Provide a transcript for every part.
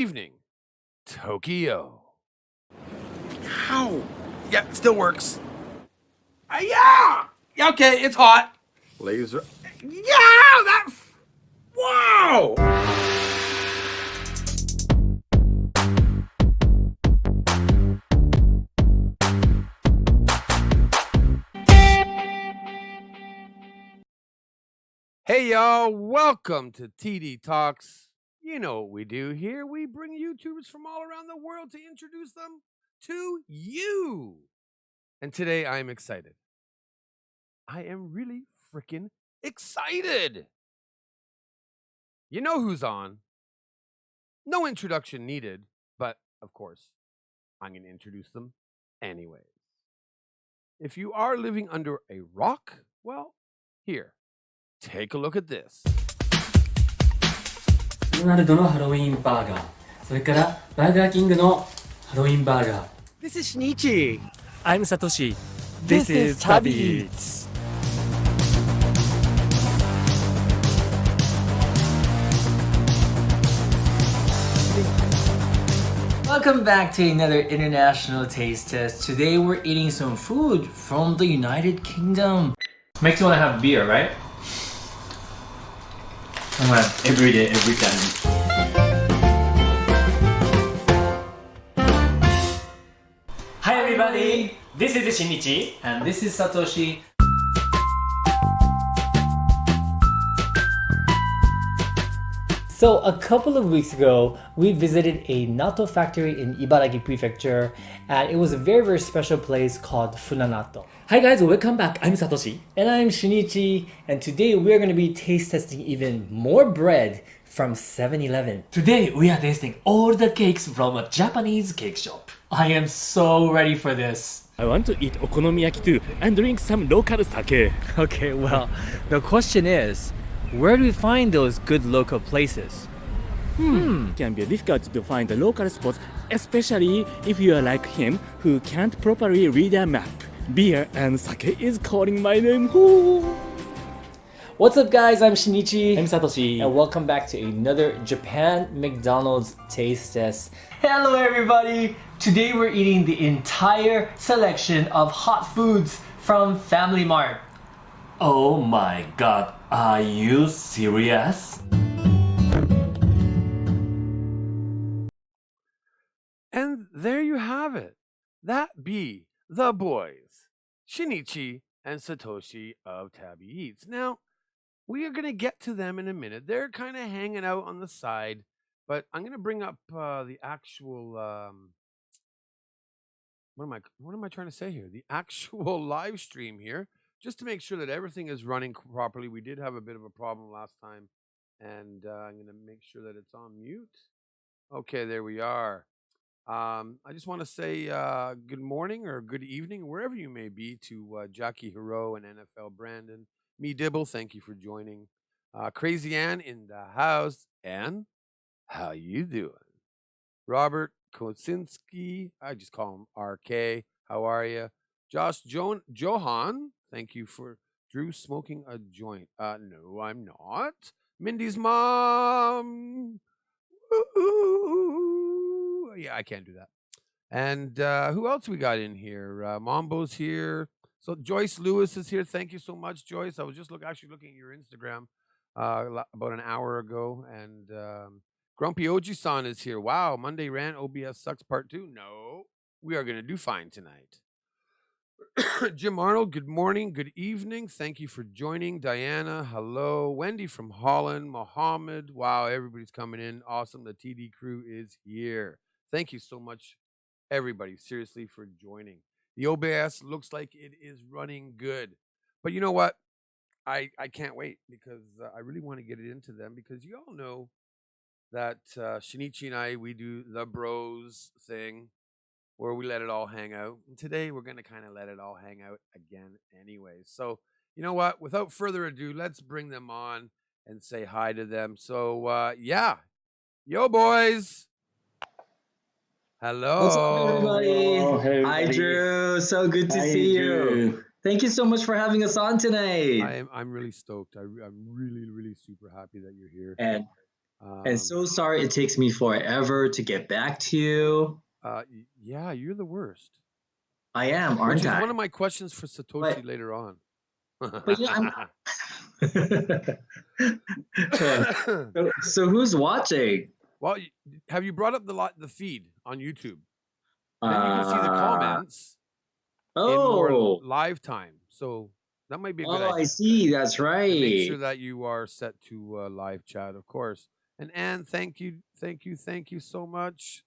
Evening, Tokyo. Ow! Yeah, it still works. Yeah! Okay, it's hot. Laser. Yeah! Wow! Hey, y'all. Welcome to TD Talks. You know what we do here. We bring YouTubers from all around the world to introduce them to you. And today I'm excited. I am really freaking excited. You know who's on. No introduction needed, but of course, I'm going to introduce them anyways. If you are living under a rock, well, here, take a look at this. マクドナルドのハロウィンバーガー、それからバーガーキングのハロウィンバーガー。 This is Shinichi. I'm Satoshi. This is TabiEats. Welcome back to another international taste test. Today we're eating some food from the United Kingdom. Makes you want to have beer, right? I'm gonna have every day, every time. Hi everybody, this is Shinichi. And this is Satoshi. So a couple of weeks ago, we visited a natto factory in Ibaraki Prefecture, and it was a very special place called Funanato. Hi guys, welcome back. I'm Satoshi. And I'm Shinichi, and today we're going to be taste testing even more bread from 7-Eleven. Today we are tasting all the cakes from a Japanese cake shop. I am so ready for this. I want to eat okonomiyaki too and drink some local sake. Okay, well, the question is, where do we find those good local places? It can be difficult to find the local spots, especially if you are like him who can't properly read a map. Beer and sake is calling my name. Woo! What's up guys, I'm Shinichi. I'm Satoshi. And welcome back to another Japan McDonald's taste test. Hello, everybody. Today we're eating the entire selection of hot foods from Family Mart. Oh my god, are you serious? And there you have it. That be the boys, Shinichi and Satoshi of TabiEats. Now, we are going to get to them in a minute. They're kind of hanging out on the side, but I'm going to bring up the actual what am I trying to say here? The actual live stream here, just to make sure that everything is running properly. We did have a bit of a problem last time, and I'm going to make sure that it's on mute. Okay, there we are. I just want to say good morning or good evening, wherever you may be, to Jackie Hero and NFL Brandon. Me Dibble, thank you for joining. Crazy Ann in the house. Ann, how you doing? Robert Kosinski, I just call him RK. How are you? Johan, thank you for Drew smoking a joint. No, I'm not. Mindy's mom. Ooh, yeah, I can't do that. And who else we got in here? Mambo's here. So Joyce Lewis is here. Thank you so much, Joyce. I was just actually looking at your Instagram about an hour ago, and Grumpy Oji-san is here. Wow, Monday rant OBS sucks part 2. No, we are gonna do fine tonight. Jim Arnold, good morning, good evening. Thank you for joining. Diana, hello. Wendy from Holland. Muhammed, wow, everybody's coming in. Awesome. The TD crew is here. Thank you so much, everybody, seriously, for joining. The OBS looks like it is running good. But you know what? I can't wait because I really want to get it into them because you all know that Shinichi and I, we do the bros thing where we let it all hang out. And today we're going to kind of let it all hang out again anyways. So, you know what? Without further ado, let's bring them on and say hi to them. So, yeah. Yo, boys. Hello. What's up, everybody? Hello, everybody. Hi, Drew. So good to Hi, see Drew. you. Thank you so much for having us on tonight. I'm really stoked. I'm really super happy that you're here. And And so sorry it takes me forever to get back to you. Yeah, you're the worst. I am, Which aren't is I? one of my questions for Satoshi later on. But I'm. So who's watching? Well, have you brought up the feed on YouTube? Then you can see the comments in more Oh, live time. So that might be a good I idea. see. That's And make sure right. that you are set to live chat, of course. And Anne, thank you so much.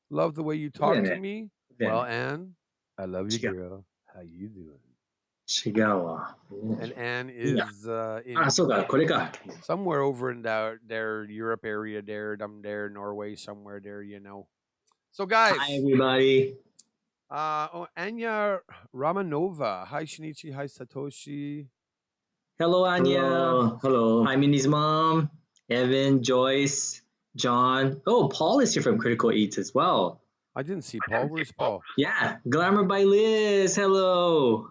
Love the way you talk to me. Well, Anne, I love you, girl. How you doing? 違うわ。 And Anne いいや。 is そうか、これか。 somewhere over in there Europe area there, Norway, somewhere there, So guys, Hi, everybody. Anya Ramanova. Hi Shinichi, hi Satoshi. Hello, Anya. Hello. Hi, Minnie's mom. Evan, Joyce, John. Oh, Paul is here from Critical Eats as well. I didn't see Paul. Where's Paul? Yeah, Glamour by Liz. Hello.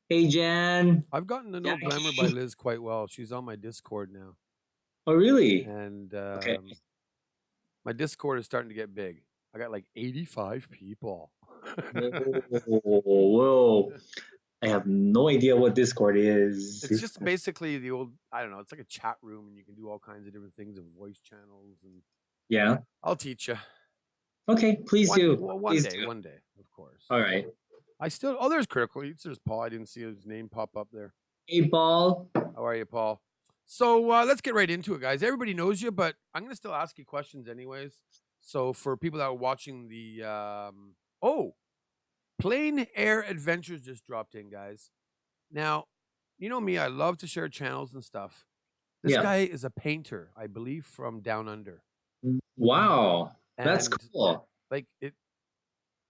Hey, Jan. I've gotten to know Glamour by Liz quite well. She's on my Discord now. Oh, really? And Okay. my Discord is starting to get big. I got like 85 people. Whoa. I have no idea what Discord is. It's just basically the old, I don't know, it's like a chat room and you can do all kinds of different things and voice channels. And Yeah. I'll teach you. Okay, please do. One day, of course. All right. There's Critical Eats. There's Paul. I didn't see his name pop up there. Hey, Paul. How are you, Paul? So let's get right into it, guys. Everybody knows you, but I'm going to still ask you questions anyways. So for people that are watching the, Plain Air Adventures just dropped in, guys. Now, you know me, I love to share channels and stuff. This guy is a painter, I believe, from Down Under. Wow. That's And, cool. like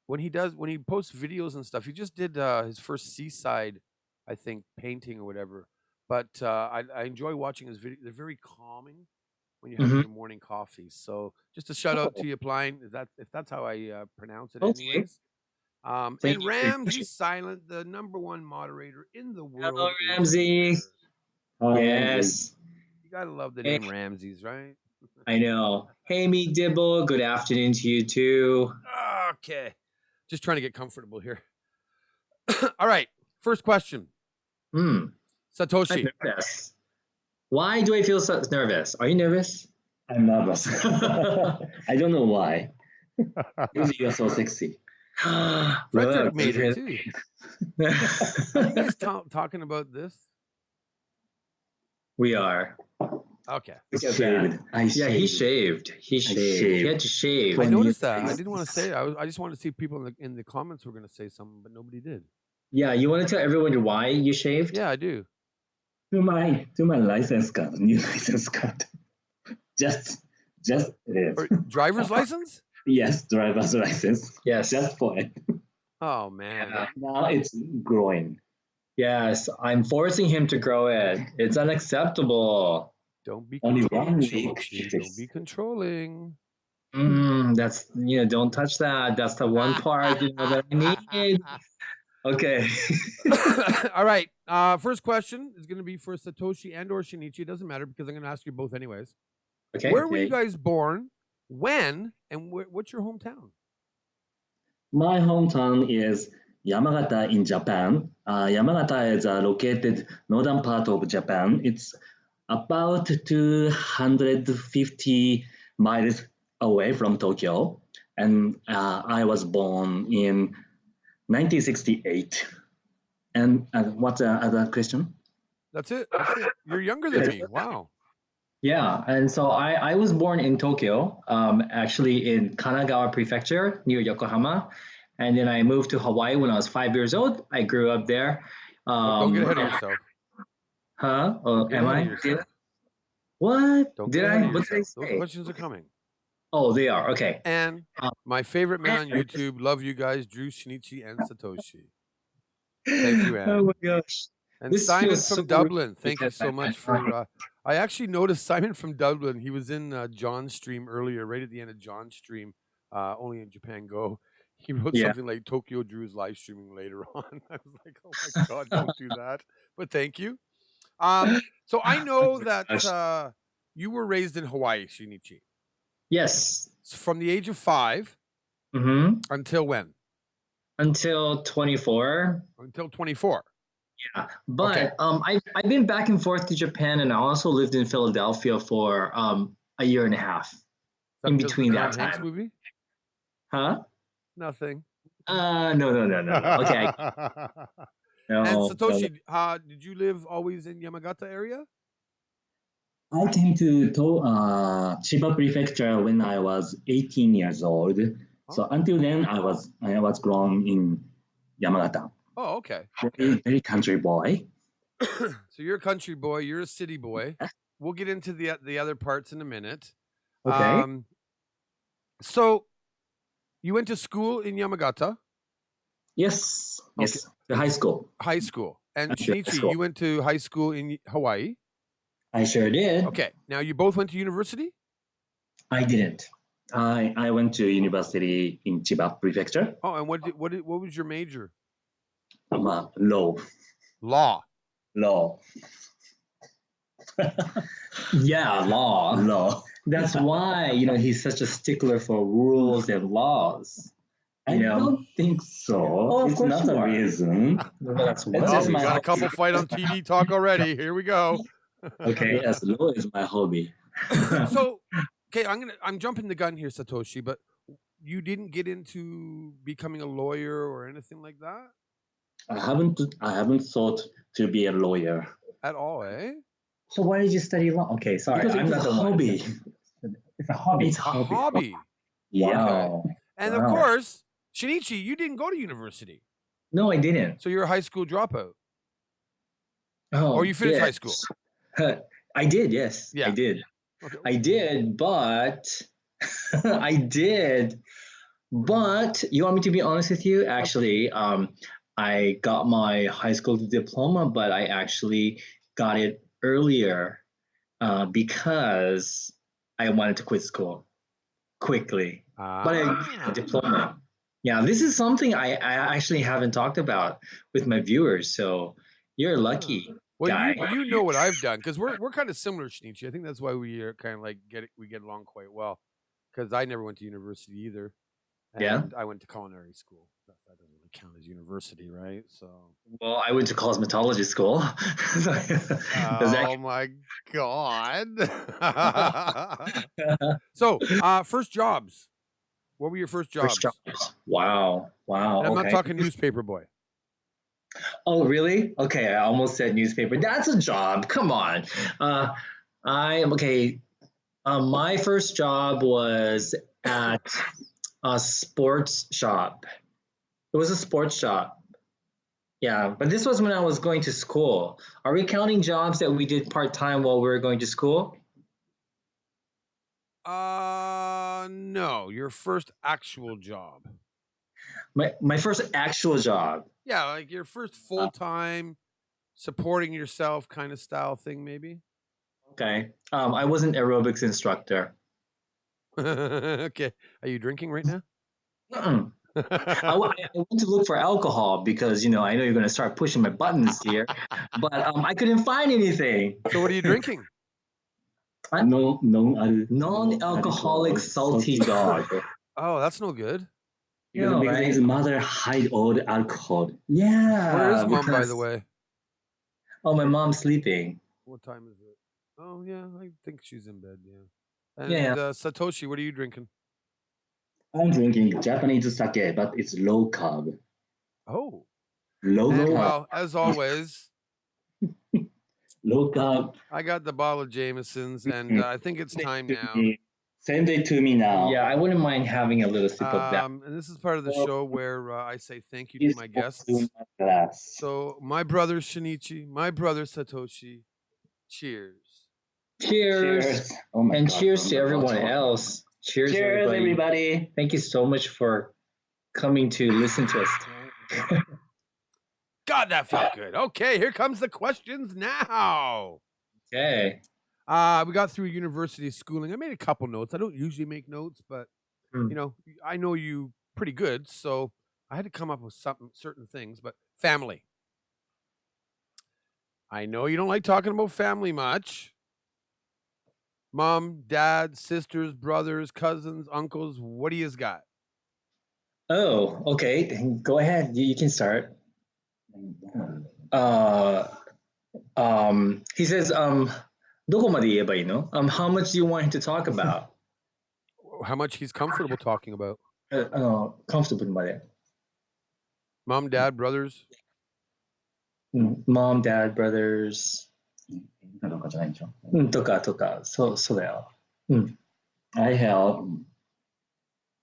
when he posts videos and stuff, he just did his first seaside, I think, painting or whatever. But I enjoy watching his videos. They're very calming when you have your morning coffee. So just a shout out to you, Plain, if that's how I pronounce it, Okay. anyways. Thank And you. Ramses Silent, the #1 moderator in the world. Hello, is Ramsey. here. Yes. You gotta love the Hey. name Ramses, right? I know. Hey, me Dibble. Good afternoon to you too. Okay. Just trying to get comfortable here. All right. First question. I'm Satoshi. nervous. Why do I feel so nervous? Are you nervous? I'm nervous. I don't know why. Because you're so sexy. Frederick Look, made it too. Are you guys talking about this? We are. Okay. Shaved. Yeah, he shaved. He shaved. He had to shave. I noticed that. I didn't want to say it. I just wanted to see if people in the comments were going to say something, but nobody did. Yeah, you want to tell everyone why you shaved? Yeah, I do. To my license card, new license card. Just Or driver's license? yes, driver's license. Yes. Just for it. Oh man. Yeah. Now it's growing. Yes, I'm forcing him to grow it. It's unacceptable. Don't be Only controlling. 1 week. Shinichi. Don't be controlling. That's don't touch that. That's the one part that I need. Okay. All right. First question is going to be for Satoshi and or Shinichi. It doesn't matter because I'm going to ask you both anyways. Okay. Where were you guys born? When? And what's your hometown? My hometown is Yamagata in Japan. Yamagata is located northern part of Japan. It's about 250 miles away from Tokyo. And I was born in 1968. And what's the other question? That's it. You're younger than me. Wow. Yeah, and so I was born in Tokyo, actually in Kanagawa Prefecture near Yokohama, and then I moved to Hawaii when I was 5 years old. I grew up there. Don't get ahead of yourself. Huh? Don't get Am ahead I? of yourself. What? Don't Did get I? ahead of What did I yourself. Those say? questions are coming. Oh, they are. Okay. And my favorite man on YouTube, love you guys, Drew, Shinichi, and Satoshi. Thank you, Anne. Oh my gosh. And This Simon feels from so Dublin, weird thank you because so much for. I actually noticed Simon from Dublin. He was in John's stream earlier, right at the end of John's stream, only in Japan Go. He wrote Yeah. something like Tokyo Drew's live streaming later on. I was like, oh my God, don't do that. But thank you. So I know that you were raised in Hawaii, Shinichi. Yes. From the age of 5 until when? Until 24. Until 24. Yeah, but I've been back and forth to Japan, and I also lived in Philadelphia for a year and a half. In between that Tom Hanks time. movie? Huh? Nothing. No. Okay. No, And no. Satoshi, did you live always in Yamagata area? I came to Chiba Prefecture when I was 18 years old. So until then, I was grown in Yamagata. Oh, okay. Very country boy. So you're a country boy. You're a city boy. We'll get into the other parts in a minute. Okay. So you went to school in Yamagata? Yes. Okay. Yes. The high school. High school. And High Shinichi, school. you went to high school in Hawaii? I sure did. Okay. Now you both went to university? I didn't. I went to university in Chiba Prefecture. Oh, and what was your major? Law. Law. Law. Yeah, law. Law. That's why, he's such a stickler for rules and laws. I don't think so. Oh, of it's course not you a are. reason. That's It's Oh, just we my got a hobby. couple fight on TV talk already. Here we go. Okay. Yes, law is my hobby. So, okay, I'm jumping the gun here, Satoshi, but you didn't get into becoming a lawyer or anything like that I haven't thought to be a lawyer. at all, eh? So why did you study law? Okay, sorry. Because I'm it's not a the one. hobby. It's a hobby. It's A hobby. Yeah. Okay. And of Wow. course, Shinichi, you didn't go to university, No, I didn't. so you're a high school dropout. Oh, Or you finished high yes. school. I did, yes. Yeah. I did. Okay. I did, but I did. But you want me to be honest with you? Actually, I got my high school diploma, but I actually got it earlier because I wanted to quit school quickly. But I got a diploma. Yeah, this is something I actually haven't talked about with my viewers. So you're lucky. Well, guy. you know what I've done because we're kind of similar, Shinichi. I think that's why we are kind of like we get along quite well. Because I never went to university either, and Yeah? I went to culinary school. That doesn't really count as university, right? So. Well, I went to cosmetology school. Does that Oh my god! So, first jobs. What were your first jobs? First jobs. Wow. Wow. And I'm not okay. talking newspaper boy. Oh, really? Okay, I almost said newspaper. That's a job. Come on. I am okay. My first job was at a sports shop. It was a sports shop. Yeah, but this was when I was going to school. Are we counting jobs that we did part-time while we were going to school? No, your first actual job. My first actual job. Yeah, like your first full-time supporting yourself kind of style thing, maybe. Okay. I was an aerobics instructor. Okay. Are you drinking right now? Mm-mm. I went to look for alcohol because I know you're going to start pushing my buttons here, but I couldn't find anything. So what are you drinking? Non-alcoholic salty dog. Oh, that's no good. Because right? his mother hide all the alcohol. Yeah. Where is mom, by because- the way? Oh, my mom's sleeping. What time is it? Oh, yeah, I think she's in bed, yeah. And Yeah. Satoshi, what are you drinking? I'm drinking Japanese sake, but it's low carb. Oh. Low And, carb. well, as always, Low carb. I got the bottle of Jameson's, and I think it's time now. Send it to me now. Yeah, I wouldn't mind having a little sip of that. And this is part of the show where I say thank you to Please my pour guests. to my glass. So, my brother Shinichi, my brother Satoshi, cheers. Cheers. Oh my And God, cheers oh to my everyone God. else. Cheers, Cheers, everybody. Thank you so much for coming to listen to us. God, that felt good. Okay, here comes the questions now. Okay. We got through university schooling. I made a couple notes. I don't usually make notes, but I know you pretty good, so I had to come up with certain things. But family. I know you don't like talking about family much. Mom, dad, sisters, brothers, cousins, uncles. What do you got? Oh, okay. Go ahead. You can start. Uh, he says, どこまで言えばいいの? How much do you want him to talk about? How much he's comfortable talking about? Comfortable まで. Mom, dad, brothers. Mom, dad, brothers. とかじゃないでしょ。とか。そうだよ。I have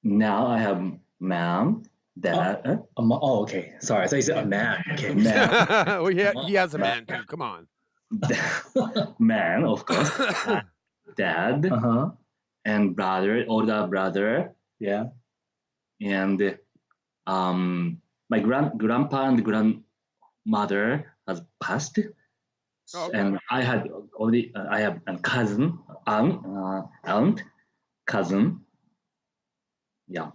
now. I have mom, dad. Oh, okay. Sorry, I thought you said a man. Okay, man. Well, he has a man too. Come on. Man, of course. Dad Uh-huh. and brother, older brother. Yeah. And my grandpa and grandmother has passed. Oh, okay. And I had already I have a cousin, aunt, cousin. Yeah.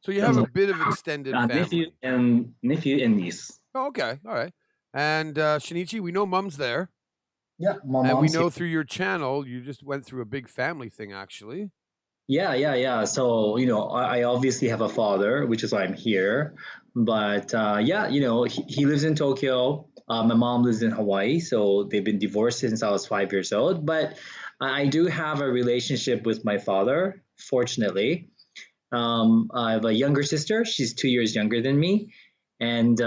So you have a bit of extended family. Nephew and niece. Oh, okay. All right. And Shinichi, we know Mom's there. Yeah, my And we mom's know through your channel, you just went through a big family thing, actually. Yeah. So, I obviously have a father, which is why I'm here. But he lives in Tokyo. My mom lives in Hawaii. So they've been divorced since I was 5 years old. But I do have a relationship with my father, fortunately. I have a younger sister. She's 2 years younger than me. And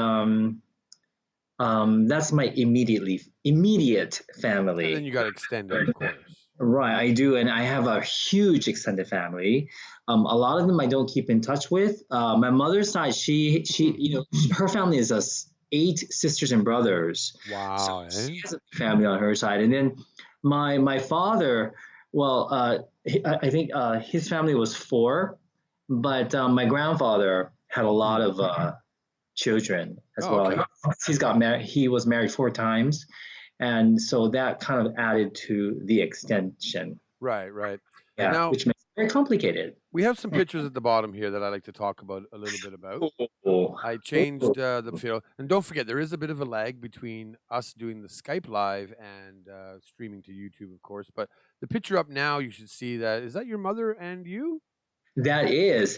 that's my immediate family. And then you got extended, of course. Right, I do, and I have a huge extended family. A lot of them I don't keep in touch with. My mother's side, she, her family is 8 sisters and brothers. Wow. So she has a family on her side, and then my father. Well, I think his family was 4, but my grandfather had a lot of children as well. Okay. He's got married. He was married 4 times. And so that kind of added to the extension. Right. Yeah, Now, which makes it very complicated. we have some pictures at the bottom here that I'd like to talk about a little bit about. I changed the video. And don't forget, there is a bit of a lag between us doing the Skype live and streaming to YouTube, of course. But the picture up now, you should see that. Is that your mother and you? That is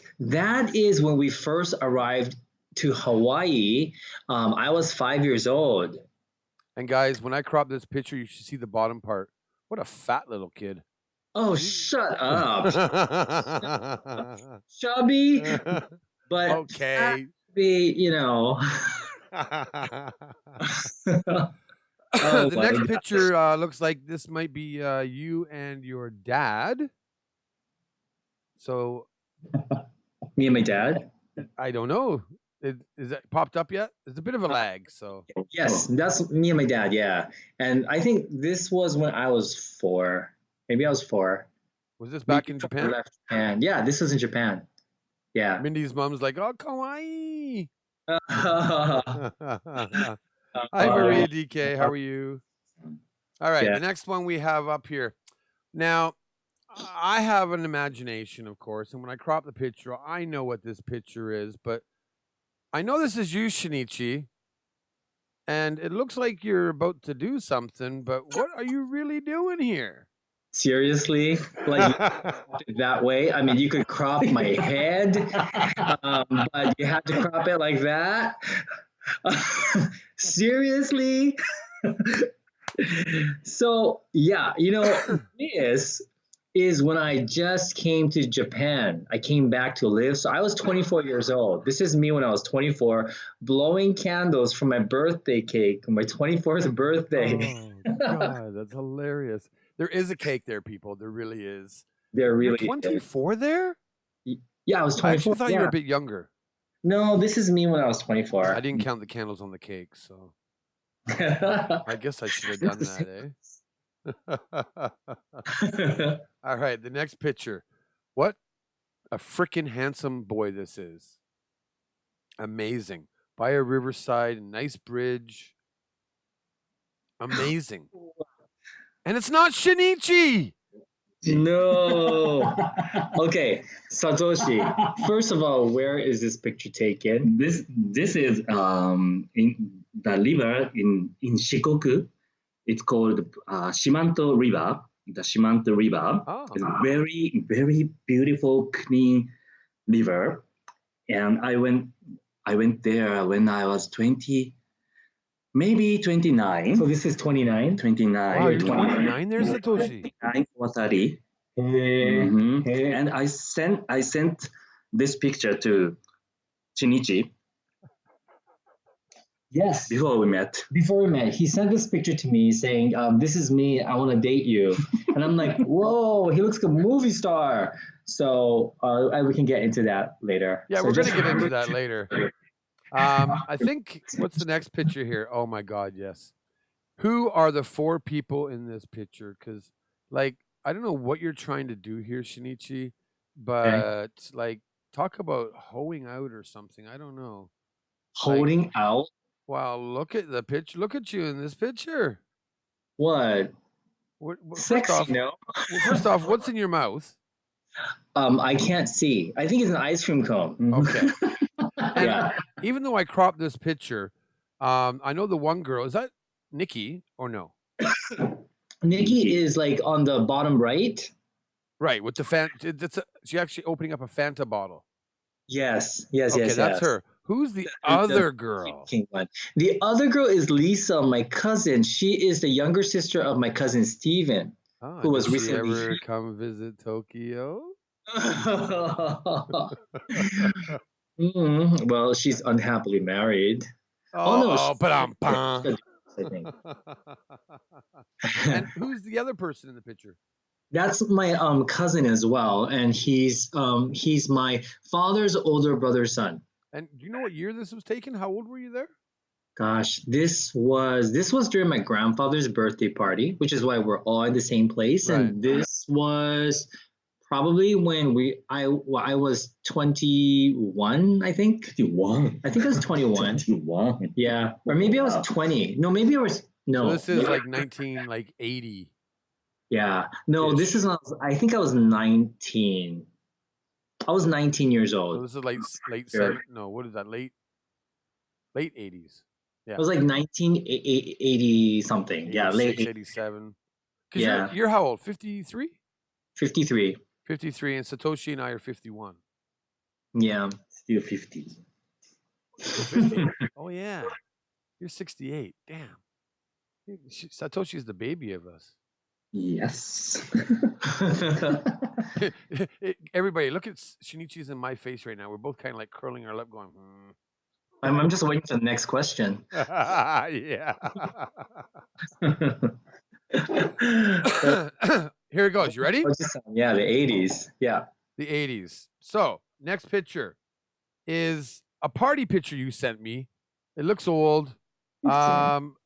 when we first arrived to Hawaii. I was 5 years old. And guys, when I crop this picture, you should see the bottom part. What a fat little kid. Oh, shut up. Chubby, but okay. Be, The next picture looks like this might be you and your dad. So me and my dad? I don't know. Is that popped up yet? There's a bit of a lag, so. Yes, that's me and my dad, yeah. And I think this was when I was 4. Maybe I was 4. Was this back in Japan? Left Japan. Yeah, this was in Japan. Yeah. Mindy's mom's like, oh, kawaii. Hi, Maria DK. How are you? All right, the next one we have up here. Now, I have an imagination, of course, and when I crop the picture, I know what this picture is, but I know this is you, Shinichi, and it looks like you're about to do something, but what are you really doing here? Seriously? Like that way? I mean, you could crop my head, but you had to crop it like that? Seriously? So, yeah, this is when I just came to Japan. I came back to live. So I was 24 years old. This is me when I was 24, blowing candles for my birthday cake, my 24th birthday. Oh, God, that's hilarious. There is a cake there, people. There really is. There really You're 24 there? Yeah, I was 24. I actually thought you were a bit younger. No, this is me when I was 24. I didn't count the candles on the cake, so I guess I should have done that, eh? All right, the next picture. What a freaking handsome boy this is. Amazing. By a riverside, nice bridge. Amazing. And it's not Shinichi. No. Okay, Satoshi. First of all, where is this picture taken? This is in the river in Shikoku. It's called Shimanto River. the Shimanto River. Oh. It's a very, very beautiful, clean river. And I went there when I was 20, maybe 29. So this is 29. 29. Wow, you're 29 there, Satoshi. 29 or 30. Hey, Mhm. hey. And I sent this picture to Shinichi Yes. before we met. Before we met, he sent this picture to me saying, "This is me. I want to date you." And I'm like, "Whoa, he looks like a movie star." So we can get into that later. Yeah, So we're just gonna get into that later. I think what's the next picture here? Oh my God, yes. Who are the 4 people in this picture? Because, like, I don't know what you're trying to do here, Shinichi, but like, talk about hoeing out or something. I don't know. holding out. Wow, look at the picture. Look at you in this picture. What? First Sexy, off, no? first off, what's in your mouth? I can't see. I think it's an ice cream cone. Okay. And Yeah. even though I cropped this picture, I know the one girl. Is that Nikki or no? Nikki is like on the bottom right. Right, with the she's actually opening up a Fanta bottle. Yes. Okay, that's her. Who's the other girl? King one. The other girl is Lisa, my cousin. She is the younger sister of my cousin Steven, who was did she recently. ever come visit Tokyo? Well, she's unhappily married. Oh, she's ba-dum-bum. I think. And who's the other person in the picture? That's my cousin as well, and he's my father's older brother's son. And do you know what year this was taken? How old were you there? Gosh, this was during my grandfather's birthday party, which is why we're all in the same place. Right. And this was probably when I was 21, I think. 21. I think I was 21. 21. Yeah, or maybe I was 20. No, maybe I was no. So this is like 1980. Yeah, no, this is not. I think I was 19. I was 19 years So old. this is like late seven. No, what is that? Late 80s. Yeah. It was like 1980 something. Yeah, late 87. Because Yeah. you're how old? 53? 53. 53, and Satoshi and I are 51. Yeah. Still 50. Still 50. Oh yeah, you're 68. Damn. Satoshi's the baby of us. Yes. Everybody, look at Shinichi's and my face right now. We're both kind of like curling our lip, going. I'm just waiting for the next question. Yeah. Here it goes. You ready? Yeah, the 80s. Yeah. The 80s. So, next picture is a party picture you sent me. It looks old.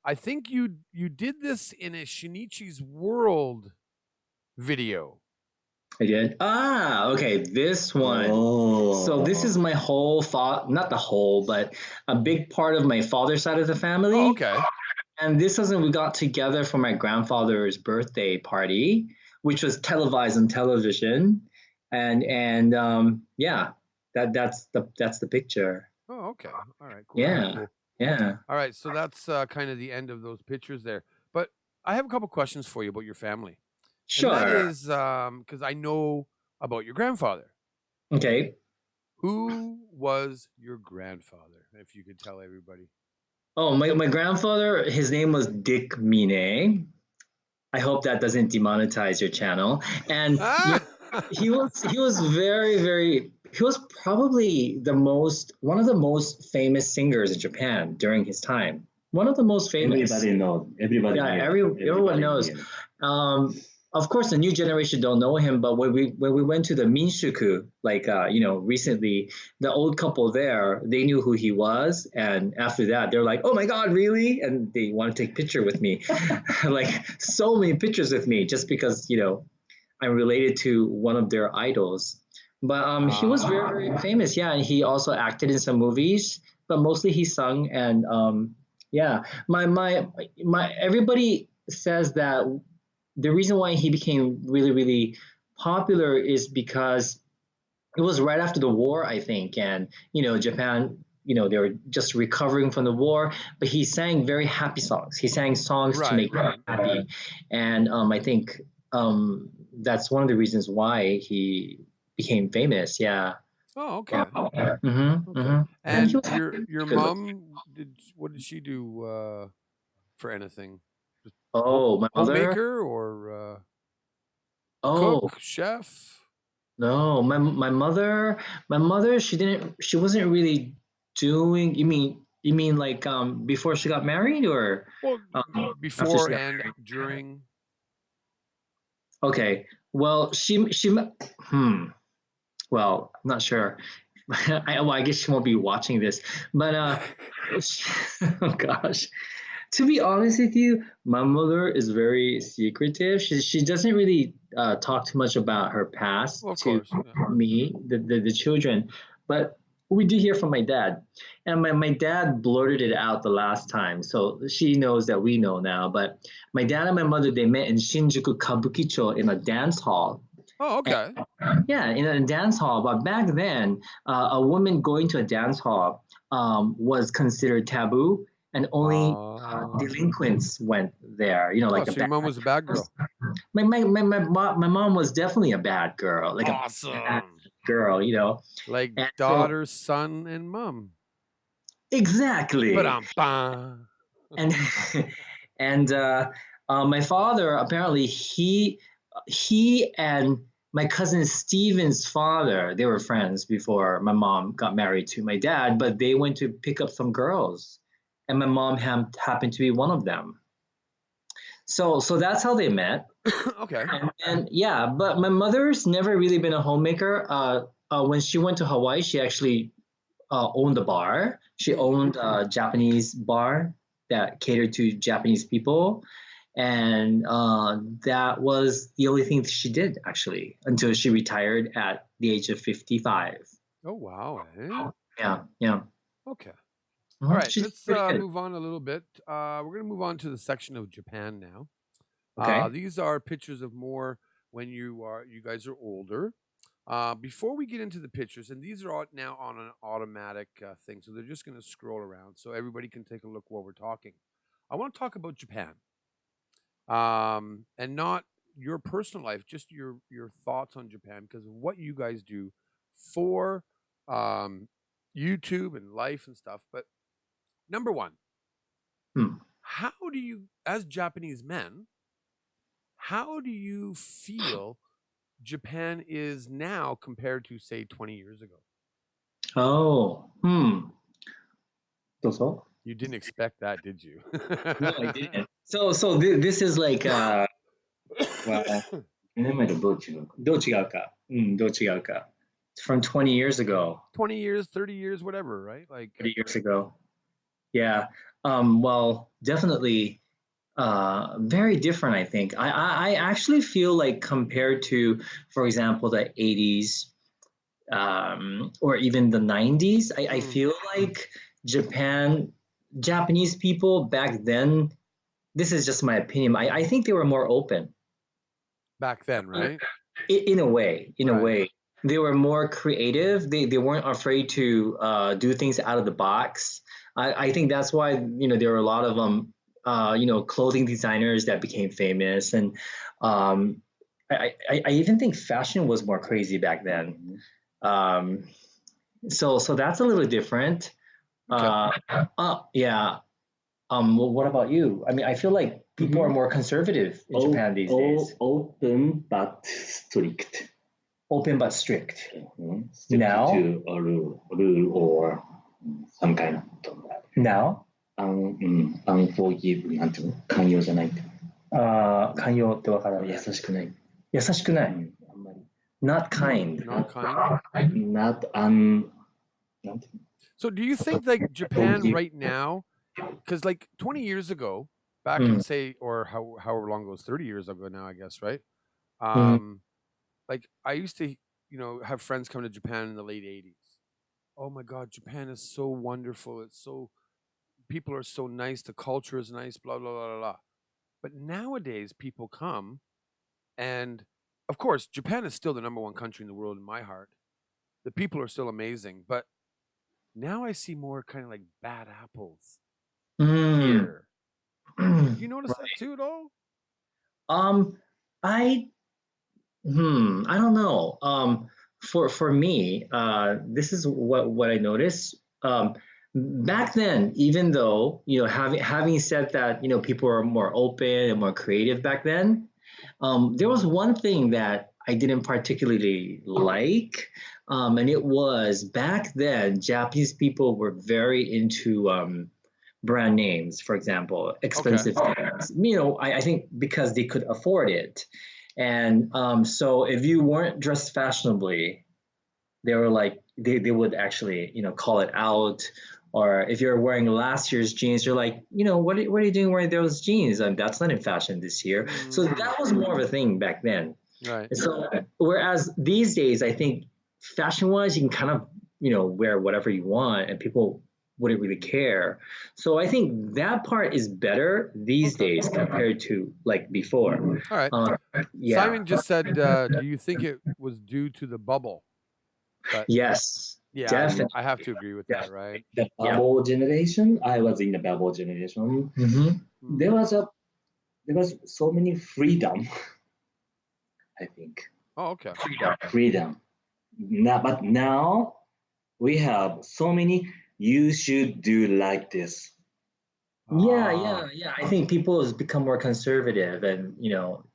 I think you did this in a Shinichi's World video. I did. Okay. This one. Oh. So this is my whole not the whole, but a big part of my father's side of the family. Oh, okay. And this is when we got together for my grandfather's birthday party, which was televised on television. And yeah, that's the picture. Oh, okay. All right. Cool. Yeah. Cool. Yeah. All right. So that's kind of the end of those pictures there. But I have a couple questions for you about your family. Sure. And that is because I know about your grandfather. Okay. Who was your grandfather? If you could tell everybody. Oh, my grandfather, his name was Dick Mine. I hope that doesn't demonetize your channel. And he was very, very, he was probably one of the most famous singers in Japan during his time. One of the most famous. Everybody knows. Everybody. Yeah, knows. everyone knows. Of course, the new generation don't know him, but when we went to the Minshuku, like recently, the old couple there, they knew who he was, and after that, they're like, "Oh my God, really?" And they want to take picture with me, like so many pictures with me, just because I'm related to one of their idols. But he was very, very famous, yeah, and he also acted in some movies, but mostly he sung, and yeah, my everybody says that the reason why he became really, really popular is because it was right after the war, I think. And, Japan, they were just recovering from the war, but he sang very happy songs. He sang songs to make them happy. And I think that's one of the reasons why he became famous. Yeah. Oh, okay. Mm-hmm, Okay. mm-hmm. And he And was your good. mom what did she do for anything? Just Oh, my mother. homemaker or Oh cook, chef? no, my mother. She wasn't really doing. You mean like before she got married or Well, after she before got and married? during. Okay. Well, Well, I'm not sure. I guess she won't be watching this, but oh gosh. To be honest with you, my mother is very secretive. She doesn't really talk too much about her past Well, of to course. Yeah. me, the children. But we did hear from my dad. And my dad blurted it out the last time. So she knows that we know now. But my dad and my mother, they met in Shinjuku Kabukicho in a dance hall. Oh, And, okay. yeah, in a dance hall. But back then, a woman going to a dance hall was considered taboo, and only delinquents went there. Oh, Like a so your bad. mom was a bad girl. My mom was definitely a bad girl, like a bad Awesome. girl. Like And so daughter, son, and mom. exactly. Ba-dum-bum. And and my father apparently he and my cousin Steven's father, they were friends before my mom got married to my dad, but they went to pick up some girls, and my mom happened to be one of them. So that's how they met. Okay. And yeah, but my mother's never really been a homemaker. When she went to Hawaii, she actually owned a bar. She owned a Japanese bar that catered to Japanese people. And that was the only thing she did actually until she retired at the age of 55. Oh, wow. Eh? Yeah, yeah. Okay. All right. She's Let's pretty good. move on a little bit. We're going to move on to the section of Japan now. Okay. These are pictures of more when you guys are older. Before we get into the pictures, and these are all now on an automatic thing, so they're just going to scroll around so everybody can take a look while we're talking. I want to talk about Japan, and not your personal life, just your thoughts on Japan because of what you guys do for um, YouTube and life and stuff. But number one, Hmm. how do you, as Japanese men, how do you feel Japan is now compared to say 20 years ago? Oh, so You didn't expect that, did you? no, I didn't. This is like well, どう違うか。どう違うか。From 20 years ago, 20 years, 30 years, whatever, right? Like 30 years ago. Yeah. Well, definitely very different, I think. I actually feel like compared to, for example, the 80s or even the 90s, I feel like Japanese people back then, this is just my opinion. I think they were more open. back then, right? In a way, Right. they were more creative. They weren't afraid to do things out of the box. I think that's why there were a lot of clothing designers that became famous, and I even think fashion was more crazy back then. So that's a little different. Okay. Yeah. Well, what about you? I mean, I feel like people are more conservative in Japan these days. Open but strict. Open but strict. Stick Now? to a rule or some kind of that. Now? Unforgive なんていうの寛容じゃないって。寛容ってわからない。優しくない。優しくない。あんまり。Not kind. Not kind. Not なんていうの So do you think like Japan right now, because like 20 years ago, back in say, or however long it was, 30 years ago now, I guess, right? Like I used to, have friends come to Japan in the late 80s. Oh my God, Japan is so wonderful. It's so, people are so nice. The culture is nice, blah, blah, blah, blah, blah. But nowadays people come and of course, Japan is still the number one country in the world in my heart. The people are still amazing, but now I see more kind of like bad apples here. Do you notice that too at all? I I don't know. For me, this is what I noticed. Back then, even though having said that, people are more open and more creative back then, there was one thing that I didn't particularly like, and it was back then Japanese people were very into brand names, for example, Okay. expensive things. I think because they could afford it. And so if you weren't dressed fashionably, they were like, they would actually, call it out. Or if you're wearing last year's jeans, you're like, what are you doing wearing those jeans? That's not in fashion this year. So that was more of a thing back then. Right. So whereas these days, I think fashion wise, you can kind of, wear whatever you want and people wouldn't really care. So I think that part is better these Okay. days compared to like before. All right. Yeah. Simon just said, do you think it was due to the bubble? But Yes, yeah, definitely. I have to agree with that, right? The bubble generation, I was in the bubble generation. Hmm. There was so many freedom, I think. Oh, okay. Freedom. But now we have so many, you should do like this. Ah, I think people has become more conservative and,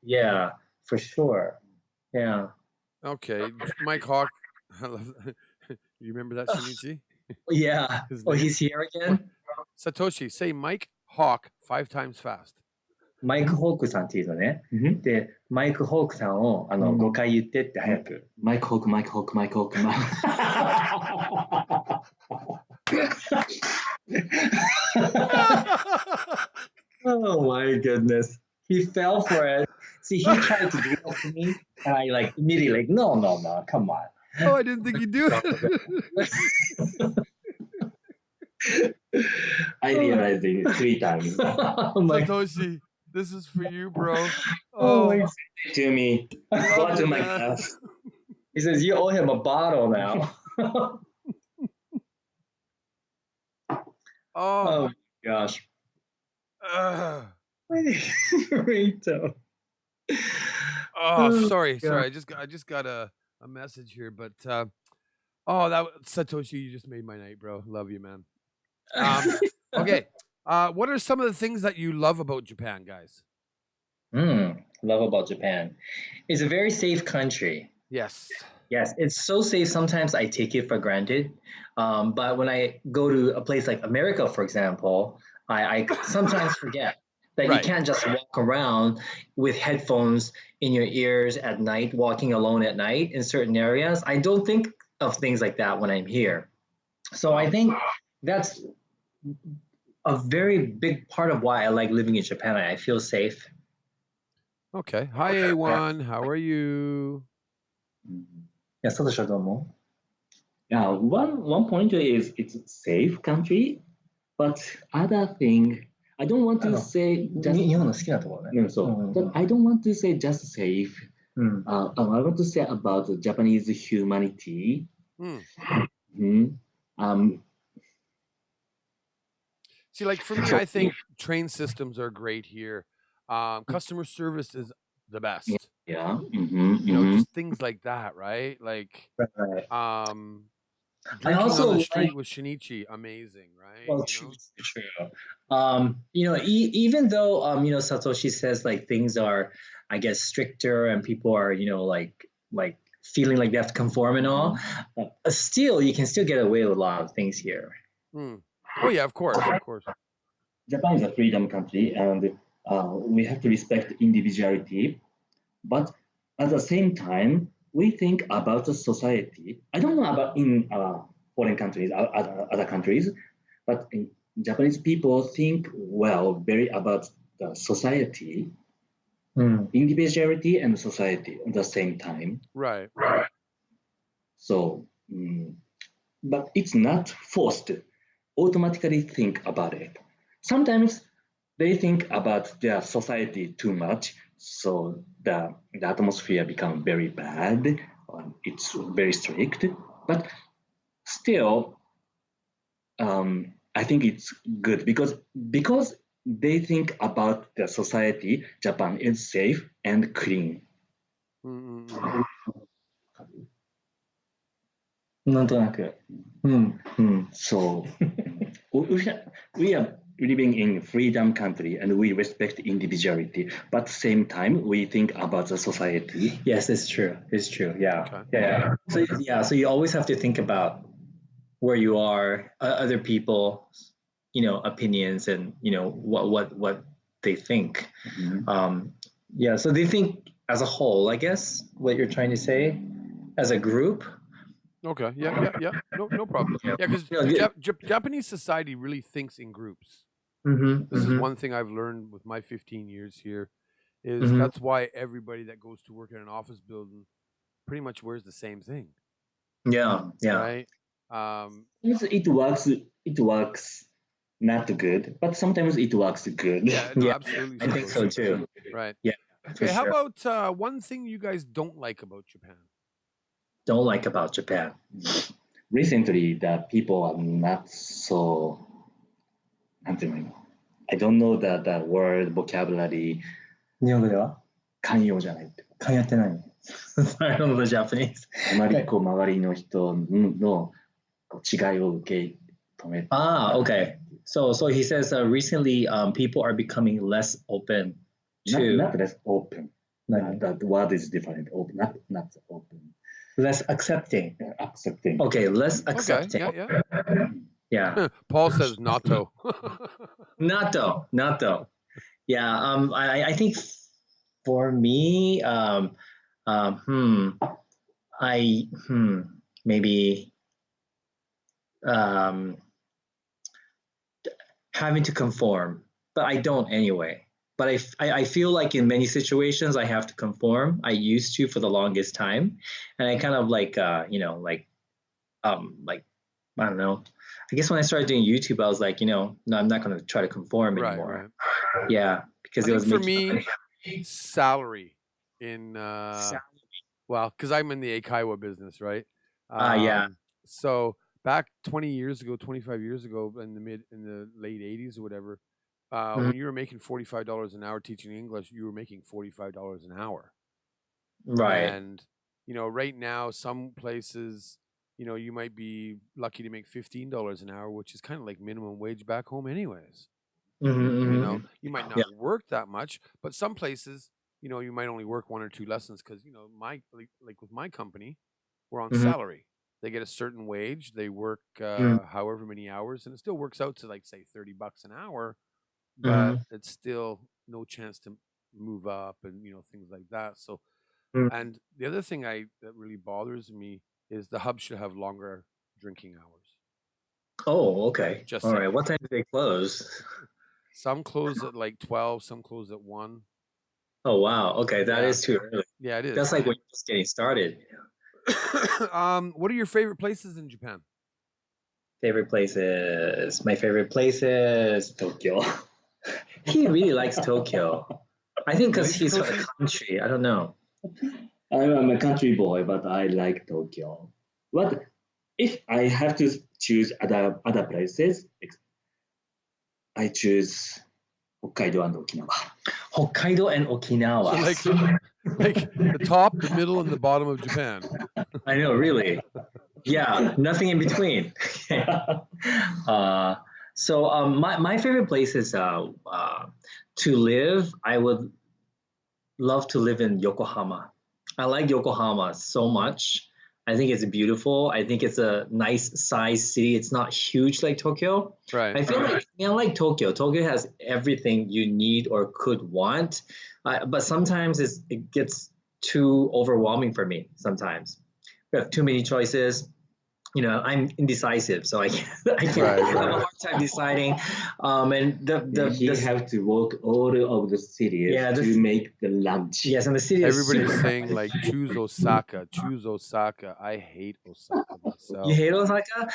yeah, for sure. Yeah. okay. Mike Hawk. I love you remember that, Shinichi? Yeah. His Oh, name? he's here again? Satoshi, say Mike Hawk 5 times fast. マイク・ホークさんっていうのね。Mhm. で、マイク・ホークさんを5回言ってって早く。マイクホーク、マイクホーク、マイクホーク、マイOh my goodness. He fell for it. See, he tried to do that to me, and I like immediately like, no, come on. Oh, I didn't think you'd do it. I realized it 3 times. Oh my Satoshi, this is for you, bro. Oh my Oh, To me, love what you, am I man. gosh. He says you owe him a bottle now. Oh, Oh my gosh. Rito. oh, sorry. God. I just got a message here, but that Satoshi, you just made my night, bro. Love you, man. Okay. What are some of the things that you love about Japan, guys? Love about Japan. It's a very safe country. Yes. Yes, it's so safe. Sometimes I take it for granted. But when I go to a place like America, for example, I sometimes forget that you Right. can't just walk around with headphones in your ears at night, walking alone at night in certain areas. I don't think of things like that when I'm here. So I think that's a very big part of why I like living in Japan. I feel safe. Okay. Hi, A1. How are you? Yeah, Satoshi,どうも。 Yeah, one point is it's a safe country, but other thing, I don't want to say just 日本の好きなところね。 so, but I don't want to say just safe. I want to say about the Japanese humanity. See, like for me, I think train systems are great here. Customer service is the best. Yeah. Just things like that, right? Like, Right. drinking also on the street like- with Shinichi, amazing, right? Well, true. Even though Satoshi says like things are, I guess, stricter and people are, like feeling like they have to conform and all, still you can still get away with a lot of things here. Oh yeah, of course. Japan is a freedom country, and we have to respect individuality. But at the same time, we think about the society. I don't know about in foreign countries, other countries, but in Japanese people think very about the society, individuality and society at the same time. Right. So, but it's not forced to automatically think about it. Sometimes they think about their society too much, so the atmosphere becomes very bad. It's very strict, but still, I think it's good because they think about the society. Japan is safe and clean. Mm-mm-mm. なんとなく。そう。we are living in freedom country and we respect individuality, but at the same time we think about the society. Yes, it's true. It's true. Yeah. Okay. Yeah. So you always have to think about where you are, other people's, opinions, and what they think. Yeah. So they think as a whole, I guess, what you're trying to say, as a group. Okay. Yeah. No problem. Yeah, because Japanese society really thinks in groups. This is one thing I've learned with my 15 years here, is that's why everybody that goes to work in an office building pretty much wears the same thing, Yeah. right? It works not good, but sometimes it works good. Yeah, no, Yeah, absolutely. I think so Satoshi. too. Right. Yeah. Okay, for how sure. about one thing you guys don't like about Japan? Don't like about Japan. Recently, the people are not so. I don't know the word vocabulary. 日本語では寛容じゃないって。勘やってないの I don't know the Japanese. あまり周りの人の違いを受け止めて。Okay. So he says recently people are becoming less open to Not less open. That word is different. Open, not open. less accepting. Accepting. Okay, less Okay, accepting. yeah. Yeah. Paul says natto. Not though. Yeah. I think for me, maybe having to conform, but I don't anyway. But I feel like in many situations I have to conform. I used to for the longest time, and I kind of like I don't know. I guess when I started doing YouTube, I was like, no, I'm not going to try to conform anymore. Right. Yeah, because I it was think for making me, salary in well, because I'm in the Eikaiwa business, right? yeah. So back 20 years ago, 25 years ago, in the late 80s or whatever, when you were making $45 an hour teaching English, you were making $45 an hour. Right. And right now, some places, you might be lucky to make $15 an hour, which is kind of like minimum wage back home, anyways. You might not work that much, but some places, you might only work 1 or 2 lessons because my like with my company, we're on salary. They get a certain wage. They work however many hours, and it still works out to like say $30 an hour, but it's still no chance to move up and things like that. So, and the other thing that really bothers me is the hub should have longer drinking hours. Oh, okay. Just all saying. right. What time do they close? Some close at like 12, some close at 1. Oh, wow. Okay, that is too early. Yeah, it is. That's like when you're just getting started. What are your favorite places in Japan? Favorite places. My favorite place is Tokyo. He really likes Tokyo. I think because he's from the country. I don't know. I'm a country boy, but I like Tokyo. But if I have to choose other places, I choose Hokkaido and Okinawa. Hokkaido and Okinawa. So like the top, the middle, and the bottom of Japan. I know, really. Yeah, nothing in between. So my favorite place is to live. I would love to live in Yokohama. I like Yokohama so much. I think it's beautiful. I think it's a nice size city. It's not huge like Tokyo. Right. I feel like Tokyo. Tokyo has everything you need or could want, but sometimes it gets too overwhelming for me. Sometimes we have too many choices. I'm indecisive, so I have a hard time deciding. And you have to walk all of the cities to make the lunch. Yes, and the city. Everybody's saying like choose Osaka. I hate Osaka myself. You hate Osaka?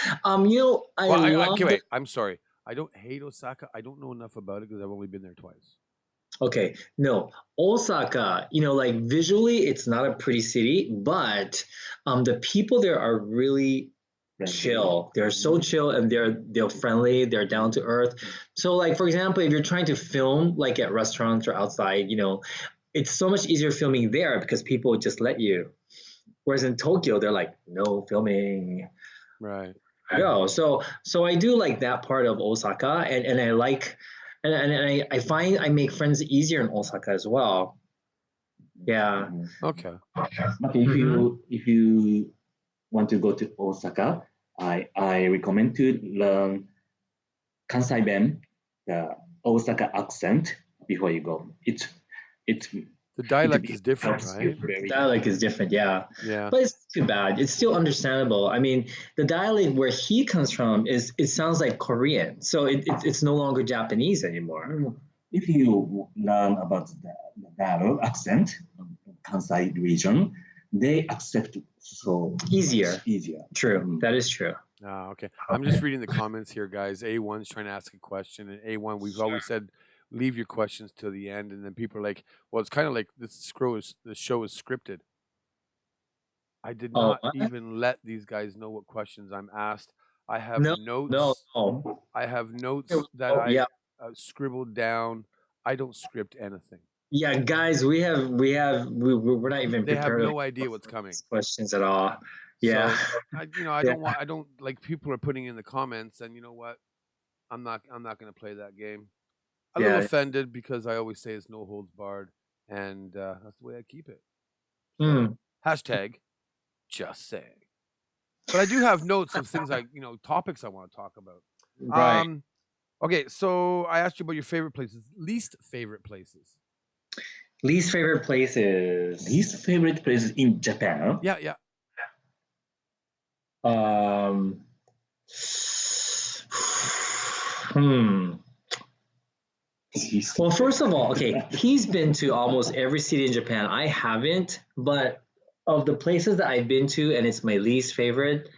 Wait. I'm sorry. I don't hate Osaka. I don't know enough about it because I've only been there twice. Okay, no, Osaka, like visually, it's not a pretty city, but the people there are really chill. They're so chill, and they're friendly. They're down to earth. So, like for example, if you're trying to film like at restaurants or outside, it's so much easier filming there because people just let you. Whereas in Tokyo, they're like, no filming. Right. Go. So I do like that part of Osaka, and I like, and I find I make friends easier in Osaka as well. Yeah. Okay. But if you want to go to Osaka, I recommend to learn Kansai Ben, the Osaka accent before you go. It's The dialect is different, right? The dialect is different, yeah. Yeah. But it's too bad. It's still understandable. I mean, the dialect where he comes from it sounds like Korean, so it's no longer Japanese anymore. If you learn about the dialect accent of Kansai region, they accept so Easier. easier. True. That is true. Ah, okay. I'm just reading the comments here, guys. A1's trying to ask a question, and A1, we've always said leave your questions till the end, and then people are like, well, it's kind of like the show is scripted. I did Oh, not what? even let these guys know what questions I'm asked. I have No, notes. no. I have notes that Oh, I yeah. scribbled down. I don't script anything. Yeah, guys, we're not even They have prepared no idea what's for coming. these questions at all. Yeah. So I Yeah. don't like people are putting in the comments, and you know what? I'm not going to play that game. A little Yeah. offended because I always say it's no holds barred, and that's the way I keep it. Mm. Hashtag just saying. But I do have notes of things like topics I want to talk about. Right. Okay, so I asked you about your favorite places, least favorite places. Least favorite places. Least favorite places in Japan. Yeah, yeah. Hmm. Well, first of all, okay, he's been to almost every city in Japan. I haven't, but of the places that I've been to, and it's my least favorite,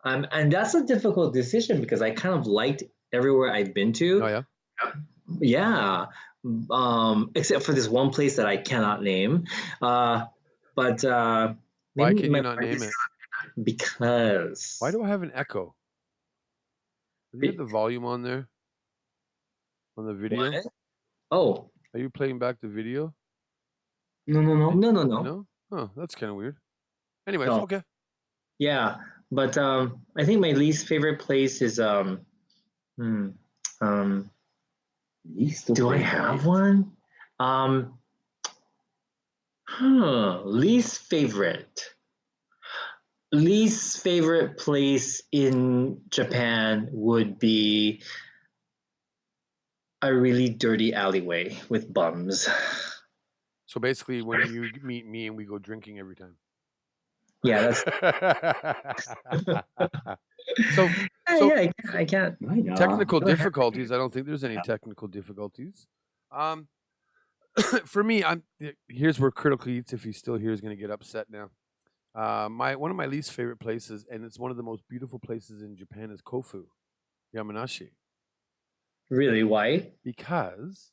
and that's a difficult decision because I kind of liked everywhere I've been to. Oh yeah. Yeah. Except for this one place that I cannot name. But Why maybe can my you not name it? because Why do I have an echo? Have you had the volume on there? On the video? What? Oh, Are you playing back the video? no. No? Oh, that's kind of weird. Anyways, No. okay. Yeah, but I think my least favorite place is Least do I favorite. have one? Least favorite. Least favorite place in Japan would be a really dirty alleyway with bums. So basically, when you meet me and we go drinking every time. Yeah, that's so yeah, I can't. technical difficulties. I don't think there's any technical difficulties. For me, here's where Critical Eats, if he's still here, is going to get upset now. One of my least favorite places, and it's one of the most beautiful places in Japan, is Kofu, Yamanashi. Really? Why? Because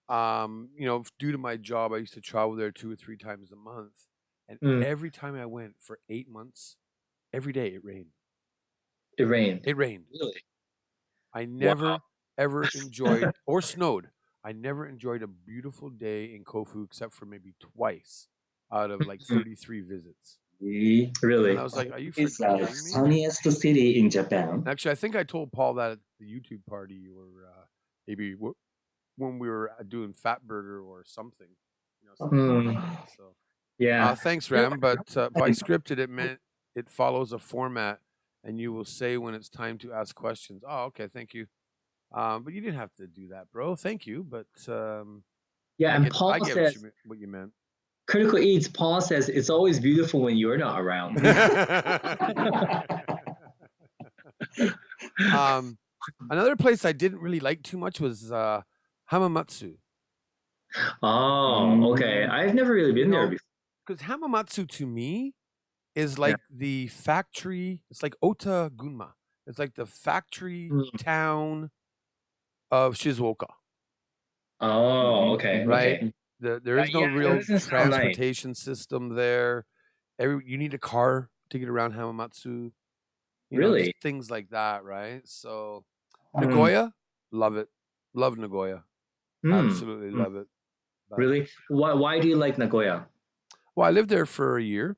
due to my job, I used to travel there 2 or 3 times a month, and every time I went for 8 months, every day it rained. It rained. It rained. Really? I never ever enjoyed or snowed. I never enjoyed a beautiful day in Kofu except for maybe twice out of like 33 visits. Really? And I was like, "Are you It's freaking the kidding me?" sunniest city in Japan. Actually, I think I told Paul that at the YouTube party, or maybe when we were doing Fat Burger or something. Something like that. So Yeah. thanks, Ram. But by scripted, it meant it follows a format, and you will say when it's time to ask questions. Oh, okay, thank you. But you didn't have to do that, bro. Thank you, but Yeah, and Paul I get says what you meant. Critical Eats, Paul says it's always beautiful when you're not around. Another place I didn't really like too much was Hamamatsu. Oh, okay. I've never really been there before. Because Hamamatsu to me is like the factory. It's like Ota Gunma. It's like the factory town of Shizuoka. Oh, okay. Right. Okay. There is no Yeah, real that doesn't sound nice. transportation system there. You need a car to get around Hamamatsu. Really? Just things like that, right? So Nagoya, love it. Love Nagoya. Absolutely love it. But, Really? Why do you like Nagoya? well, I lived there for a year.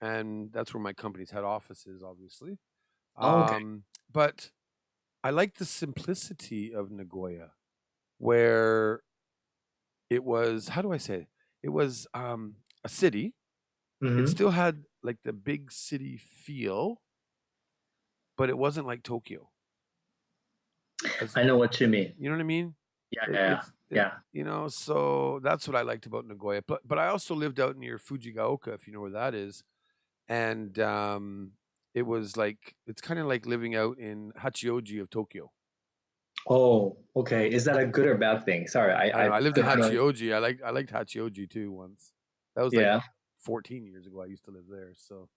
And that's where my company's head office is, obviously. Oh, okay. But I like the simplicity of Nagoya, where it was, how do I say it? It was a city. Mhm. It still had like the big city feel, but it wasn't like Tokyo. I know what you mean. You know what I mean? Yeah, yeah. You know, so that's what I liked about Nagoya. But I also lived out near Fujigaoka, if you know where that is, and it was like it's kind of like living out in Hachioji of Tokyo. Oh, okay. Is that a good or bad thing? Sorry, I don't know. I lived in don't know. Hachioji. I liked Hachioji too once. That was like Yeah, 14 years ago. I used to live there. So,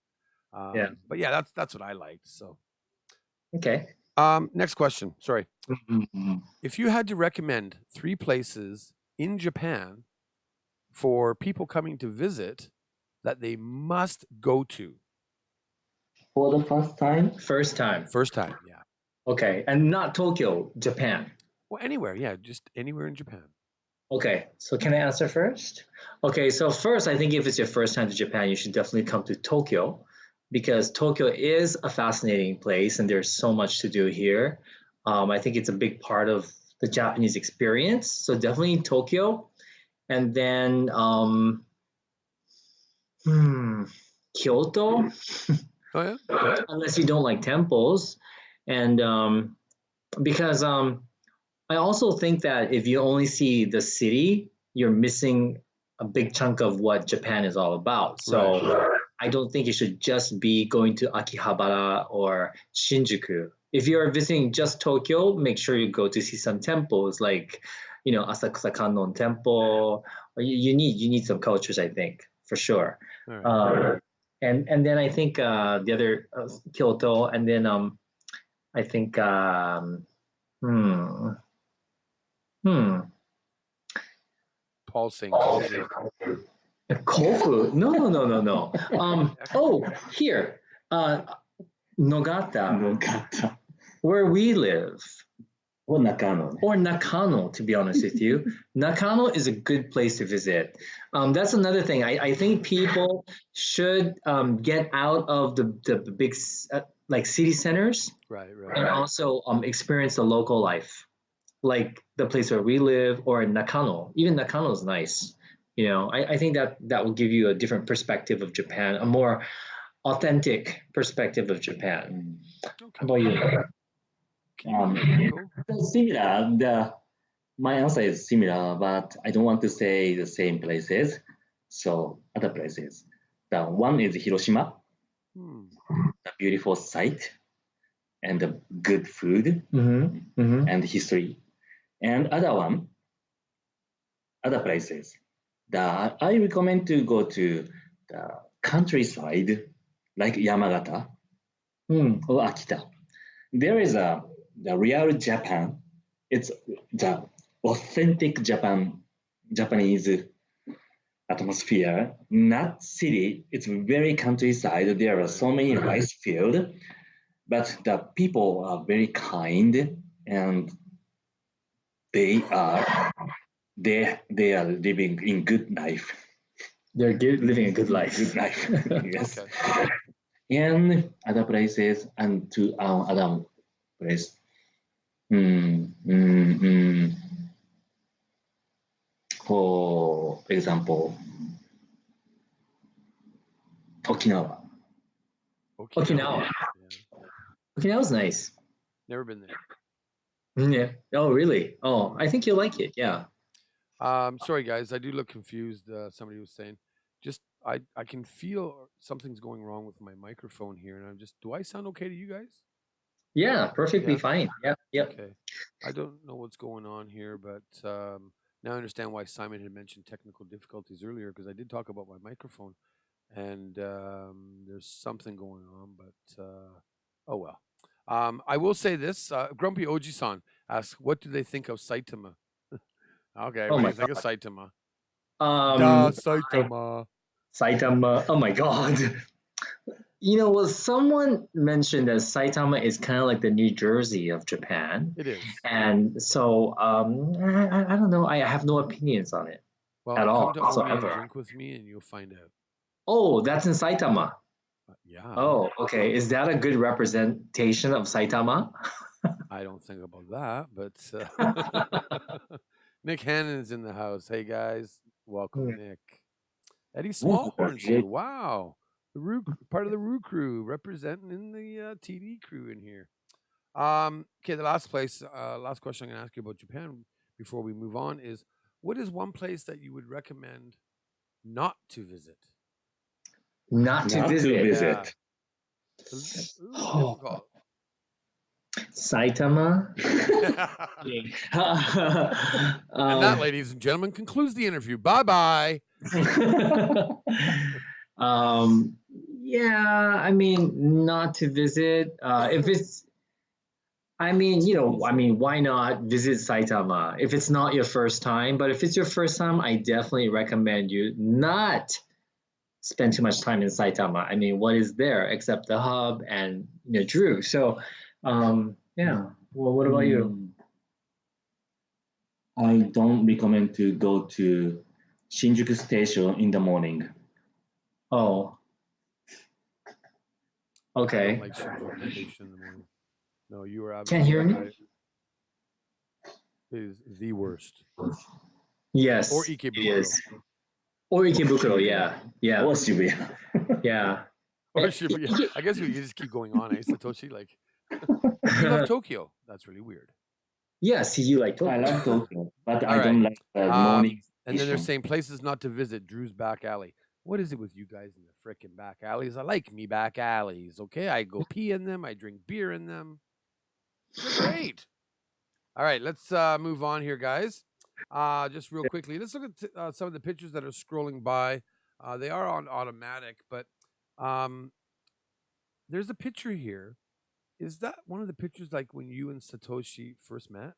yeah. but yeah, that's what I liked. So, Okay. next question. Sorry. Mhm. If you had to recommend 3 places in Japan for people coming to visit that they must go to. For the first time, First time. First time, yeah. Okay, and not Tokyo, Japan. Well, anywhere, yeah, just anywhere in Japan. Okay, so can I answer first? Okay, so first, I think if it's your first time to Japan, you should definitely come to Tokyo because Tokyo is a fascinating place and there's so much to do here. I think it's a big part of the Japanese experience. So definitely Tokyo. And then Kyoto, Oh yeah. Okay. unless you don't like temples. And because I also think that if you only see the city, you're missing a big chunk of what Japan is all about. So Right. I don't think you should just be going to Akihabara or Shinjuku. If you're visiting just Tokyo, make sure you go to see some temples like, Asakusa Kannon Temple. You need some cultures, I think, for sure. All right. And then I think the other Kyoto, and then I think hmm. Paul's saying Kofu. Kofu? No. Oh, here, Nogata, Nogata where we live, or Nakano. or Nakano. To be honest with you, Nakano is a good place to visit. That's another thing. I think people should get out of the big like city centers Right. and also experience the local life, like the place where we live or Nakano. Even Nakano is nice. I think that will give you a different perspective of Japan, a more authentic perspective of Japan. How about you? Cool. Similar. My answer is similar, but I don't want to say the same places. So other places. The one is Hiroshima, a beautiful site, and the good food and history. And other places. I recommend to go to the countryside, like Yamagata or Akita. There is the real Japan. It's the authentic Japanese atmosphere. Not city. It's very countryside. There are so many rice fields, but the people are very kind and they are living in good life. They're living a good life. Good life. Yes. Okay. And other places and to other place. For example, Okinawa. Okinawa. Yeah. Okinawa's nice. Never been there. Yeah. Oh, really? Oh, I think you'll like it. Yeah. Sorry guys, I do look confused. Somebody was saying, just I can feel something's going wrong with my microphone here, and do I sound okay to you guys? Yeah, perfectly Yeah. fine. Yeah. Yep. Okay. I don't know what's going on here, but now I understand why Simon had mentioned technical difficulties earlier because I did talk about my microphone, and there's something going on, but oh well. I will say this: Grumpy Oji-san asks, "What do they think of Saitama?" Okay, Oh what do my you think of Saitama? Um, Da Saitama. Saitama. Oh my God. well, someone mentioned that Saitama is kind of like the New Jersey of Japan. It is. And so I don't know. I have no opinions on it Well, at all come to Omi and whatsoever. drink with me, and you'll find out. Oh, that's in Saitama. Yeah. Oh, okay. Is that a good representation of Saitama? I don't think about that, but Nick Hannon's in the house. Hey guys, welcome, Nick. Eddie Smallhorn's here. Wow, the part of the Roo crew, representing in the TD crew in here. Okay, the last question I'm gonna ask you about Japan before we move on is, what is one place that you would recommend not to visit? Not to visit. Yeah. It's a little difficult. Saitama. And that, ladies and gentlemen, concludes the interview. Bye bye. Yeah, I mean, not to visit. If it's, why not visit Saitama if it's not your first time? But if it's your first time, I definitely recommend you not spend too much time in Saitama. I mean, what is there except the hub and Drew? So, yeah. Well, what about you? I don't recommend to go to Shinjuku Station in the morning. Oh. I Okay. don't like Shinjuku Station in the morning. No, you are Can't hear absolutely me? right. It is the worst. Yes. Or Ikebukuro. Yes. Or Ikebukuro, yeah. Yeah. Or Shibuya. Yeah. Or Shibuya. I guess we can just keep going on, eh, Satoshi? Like, you love Tokyo. That's really weird. Yes, you like Tokyo. I like Tokyo, but All I don't like the morning. And then they're station. saying places not to visit. Drew's back alley. What is it with you guys in the frickin' back alleys? I like me back alleys. Okay, I go pee in them. I drink beer in them. They're great. All right, let's move on here, guys. Just real quickly, let's look at some of the pictures that are scrolling by. They are on automatic, but there's a picture here. Is that one of the pictures like when you and Satoshi first met?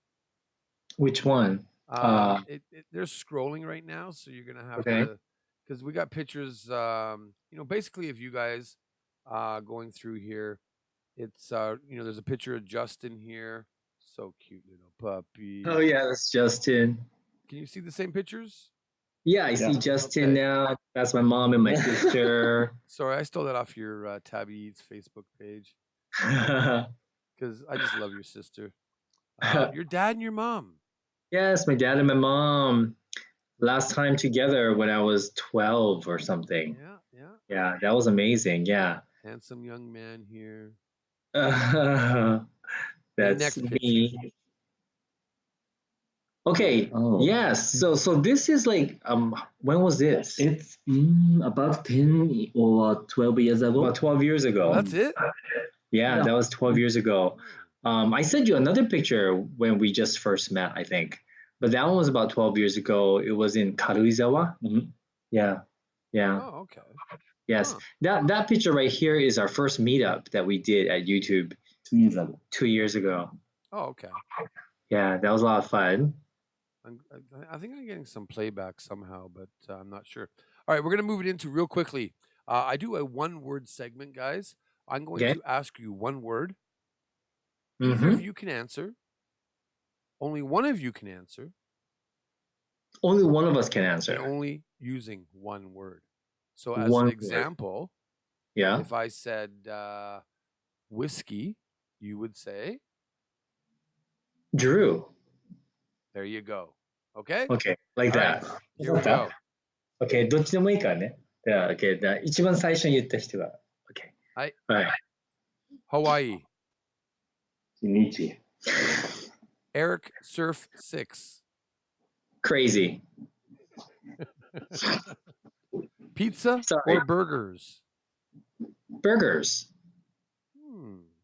Which one? They're scrolling right now, so you're gonna have Okay. to, because we got pictures. Basically of you guys going through here. It's there's a picture of Justin here. So cute, little puppy. Oh yeah, that's Justin. Can you see the same pictures? Yeah, I see Justin now. That's my mom and my sister. Sorry, I stole that off your TabiEats Facebook page because I just love your sister. Your dad and your mom. Yes, my dad and my mom. Last time together when I was 12 or something. Yeah. Yeah, that was amazing. Yeah. Handsome young man here. That's next me. Okay. Yes. So this is like when was this? It's about 10 or 12 years ago. About 12 years ago. That's it? Yeah, that was 12 years ago. I sent you another picture when we just first met, I think. But that one was about 12 years ago. It was in Karuizawa. Yeah. Oh, okay. Yes. That picture right here is our first meetup that we did at YouTube 2 years ago. 2 years ago. Oh, okay. Yeah, that was a lot of fun. I think I'm getting some playback somehow, but I'm not sure. All right, we're going to move it into real quickly. I do a one-word segment, guys. I'm going to ask you one word. Either of you can answer. Only one of you can answer. Only one of us can answer. And only using one word. So as an example, if I said whiskey, you would say? Drew. There you go. Okay? Okay, like that. Right, here we go. Okay, どっちでもいいからね。では、okay, 一番最初に言った人が。Okay. はい。はい。Hawaii. Shinichi. Eric Surf 6. Crazy. Pizza or burgers? Burgers.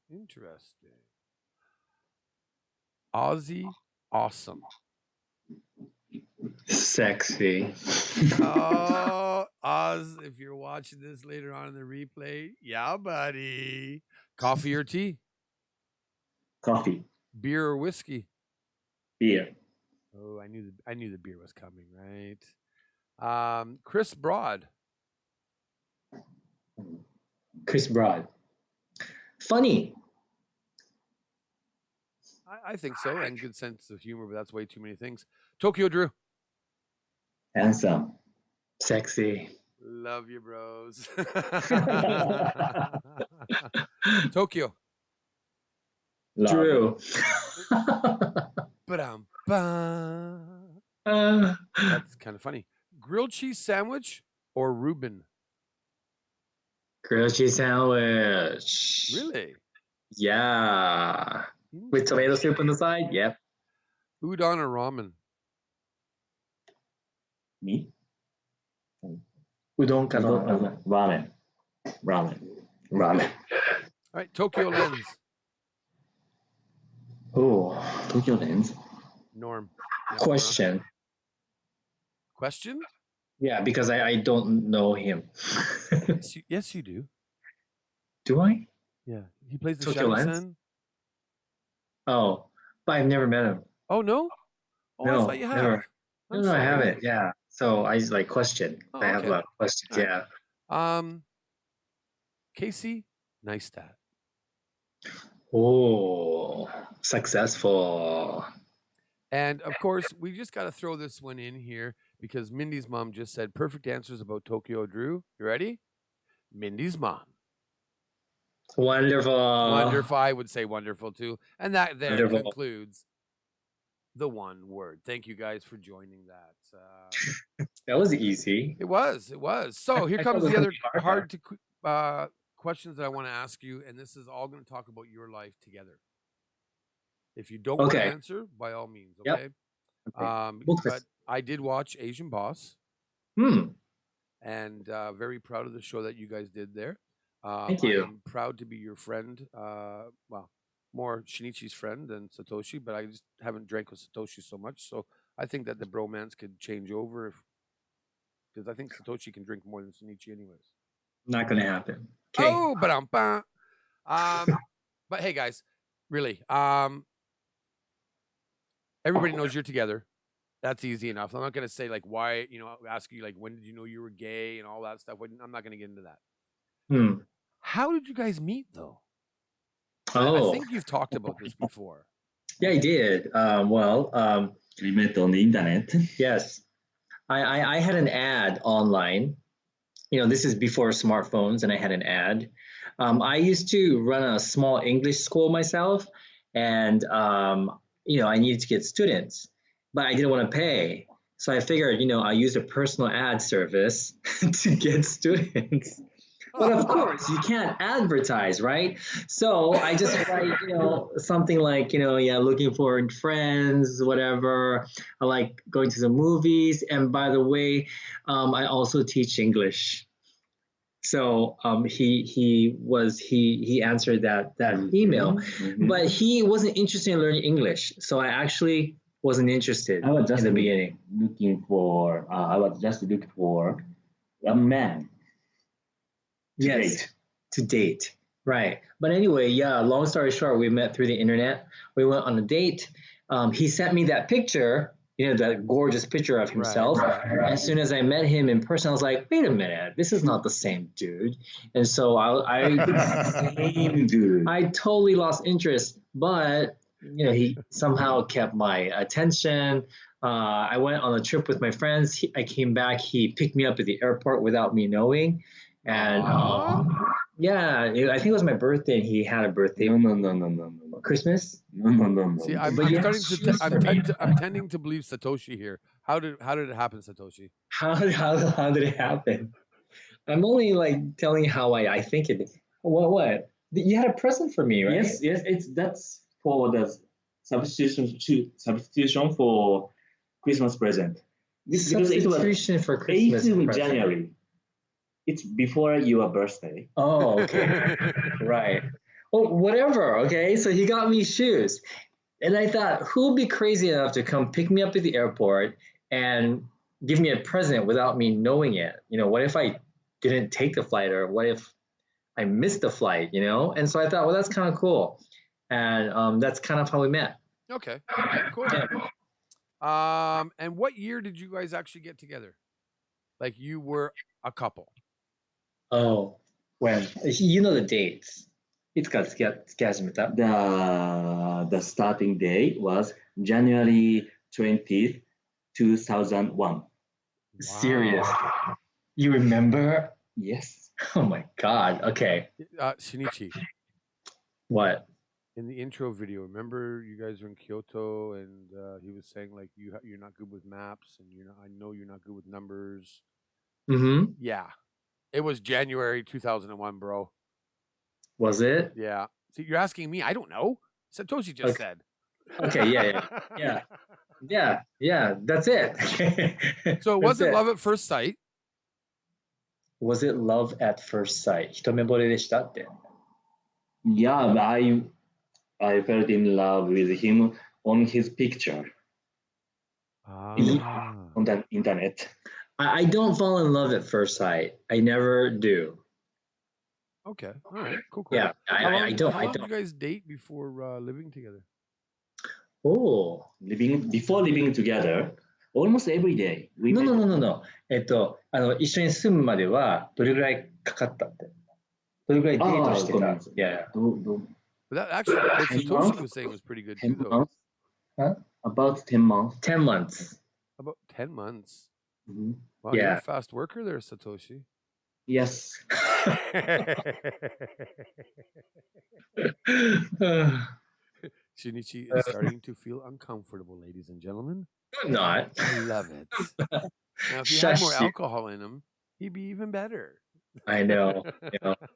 Interesting. Aussie awesome. Sexy. Oh, Oz, if you're watching this later on in the replay, yeah, buddy. Coffee or tea? Coffee. Beer or whiskey? Beer. Oh, I knew the beer was coming, right? Chris Broad. Chris Broad. Funny. I think so, and good sense of humor, but that's way too many things. Tokyo Drew. Handsome. Sexy. Love you, bros. Tokyo. Drew. Ba-dum-bum. Uh, That's kind of funny. Grilled cheese sandwich or Reuben? grilled cheese sandwich. Really? Yeah. With tomato soup on the side? Yep. Udon or ramen? Me? Udon ka Ramen. Ramen. All right, Tokyo Lens. Oh, Tokyo Lens. Norm. question. Question? Yeah, because I don't know him. Yes, you do. Do I? Yeah, he plays the Tokyo Lens? Shamisen. Oh, but I've never met him. Oh no! Oh, I No, thought you had. never. I'm No, I sorry. haven't. Yeah. So I just like question. Oh, I have a okay. lot of questions. All right. Yeah. Casey Neistat. Oh, successful. And of course, we just got to throw this one in here because Mindy's mom just said perfect answers about Tokyo Drew. You ready? Mindy's mom. Wonderful. Wonderful. I would say wonderful too. And that then Wonderful. concludes the one word. Thank you guys for joining that. That was easy. It was. So here I comes thought it the was other gonna be harder. questions that I want to ask you, and this is all going to talk about your life together. If you don't Okay. want to answer, by all means, Yep. okay? Book But this. I did watch Asian Boss, Hmm. and very proud of the show that you guys did there. Thank you. I'm proud to be your friend. Well, more Shinichi's friend than Satoshi, but I just haven't drank with Satoshi so much. So I think that the bromance could change over because I think Satoshi can drink more than Shinichi anyways. Not gonna happen. Okay. Oh, but hey guys, really, everybody knows you're together. That's easy enough. I'm not gonna say like why, ask you like when did you know you were gay and all that stuff. I'm not gonna get into that. Hmm. How did you guys meet though? Oh. I think you've talked about this before. Yeah, I did. We met on the internet. Yes. I had an ad online. This is before smartphones, and I had an ad. I used to run a small English school myself, and I needed to get students, but I didn't want to pay. So I figured, I used a personal ad service to get students. But of course, you can't advertise, right? So I just write, something like, looking for friends, whatever. I like going to the movies. And by the way, I also teach English. So he answered that email, but he wasn't interested in learning English. So I actually wasn't interested I was just in the beginning. I was just looking for a man. Yes, to date. Right. But anyway, yeah, long story short, we met through the internet. We went on a date. He sent me that picture, that gorgeous picture of himself. Right. As soon as I met him in person, I was like, wait a minute, this is not the same dude. And so Same dude. I totally lost interest, but he somehow kept my attention. I went on a trip with my friends. I came back. He picked me up at the airport without me knowing. And yeah, I think it was my birthday. And he had a birthday. No. Christmas. No. See, I'm But yeah, I'm tending to believe Satoshi here. How did it happen, Satoshi? How did it happen? I'm only like telling you how I think it. What? You had a present for me, right? Yes. That's for the substitution for Christmas present. Because it was Substitution for Christmas 8th of present. January. It's before your birthday. Oh, okay. Right. Well, whatever. Okay. So he got me shoes. And I thought, who would be crazy enough to come pick me up at the airport and give me a present without me knowing it? What if I didn't take the flight, or what if I missed the flight, And so I thought, well, that's kind of cool. And that's kind of how we met. Okay. All right, cool. Yeah. And what year did you guys actually get together? Like you were a couple. Oh, When you know the dates. いつから付き始めた The starting day was January 20th, 2001. Serious. You remember? Yes. Oh my god. Okay. Shinichi, What? in the intro video, remember you guys were in Kyoto and he was saying like you're not good with maps and I know you're not good with numbers. Mm-hmm. Yeah, it was January 2001, bro. Was it? Yeah. See, you're asking me. I don't know. Satoshi just Okay. said. Okay, yeah. That's it. So it That's wasn't it. love at first sight. Was it love at first sight? 一目惚れでしたって。 Yeah, I felt in love with him on his picture on the internet. I don't fall in love at first sight. I never do. Okay. All right. Cool. Yeah, I don't. How long did you guys date before living together? Oh. Before living together, almost every day. No. 一緒に住むまではどれぐらいかかったって。どれぐらいデートしてた。Yeah. But that actually, what 10 Satoshi months? was saying was pretty good 10 too, though. months? Huh? About 10 months. 10 months. About 10 months. Mhm. Wow, you're Yeah. a fast worker there, Satoshi. Yes. Shinichi is starting to feel uncomfortable, ladies and gentlemen. I'm not. I love it. Now, if he had more Shush you. alcohol in him, he'd be even better. I know.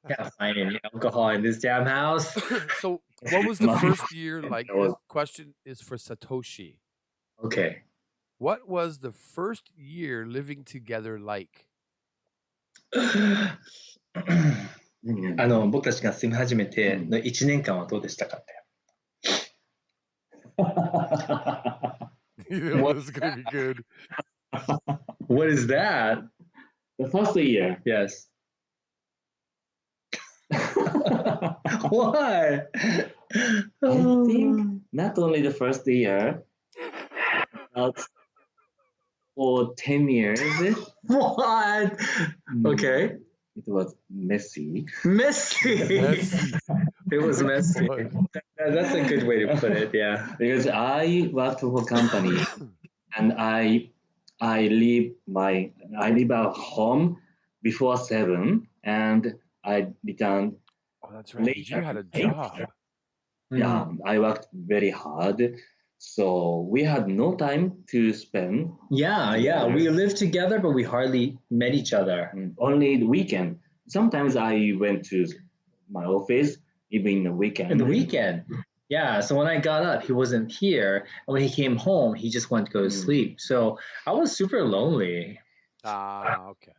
Can't find any alcohol in this damn house. So, what was the first year like? This question is for Satoshi. Okay. What was the first year living together like? 僕たちが住み始めての1年間はどうでしたかって。You know, this is gonna be good. What is that? The first year. Yes. Why? I think not only the first year, but for 10 years, What? Okay. it was messy. Messy. It was messy. Boy. That's a good way to put it. Yeah. Because I worked for a company and I leave at home before 7 and I returned. Oh, that's right. You had a job. Yeah, I worked very hard. So we had no time to spend. Yeah. We lived together, but we hardly met each other. Only the weekend. Sometimes I went to my office even in the weekend. In the weekend. Yeah. So when I got up, he wasn't here. And when he came home, he just went to go to sleep. So I was super lonely. Okay.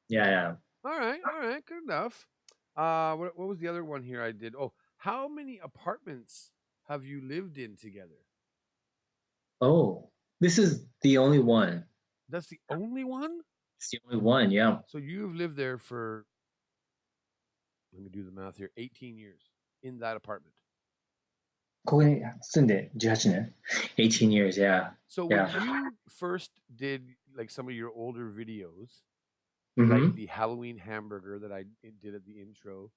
Yeah. All right. Good enough. What was the other one here I did? Oh, how many apartments have you lived in together? Oh, this is the only one. That's the only one? It's the only one, yeah. So you've lived there for, let me do the math here, 18 years in that apartment. ここに住んで18年 18 years, yeah. So when you first did like some of your older videos, Mhm. like the Halloween hamburger that I did at the intro,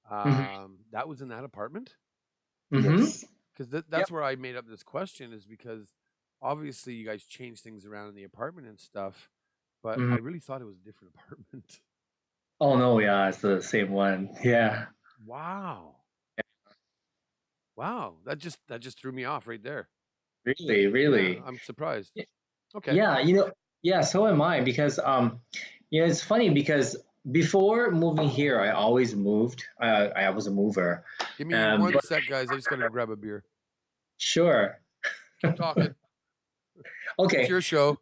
that was in that apartment? Mhm. Because that's where I made up this question, is because obviously you guys changed things around in the apartment and stuff, but I really thought it was a different apartment. Oh no, yeah, it's the same one. Yeah. Wow. That just threw me off right there. Really. Yeah, I'm surprised. Okay. Yeah, so am I, because it's funny because before moving here, I always moved. I was a mover. Give me 1 sec, guys. I just gotta grab a beer. Sure. Keep talking. Okay. It's your show.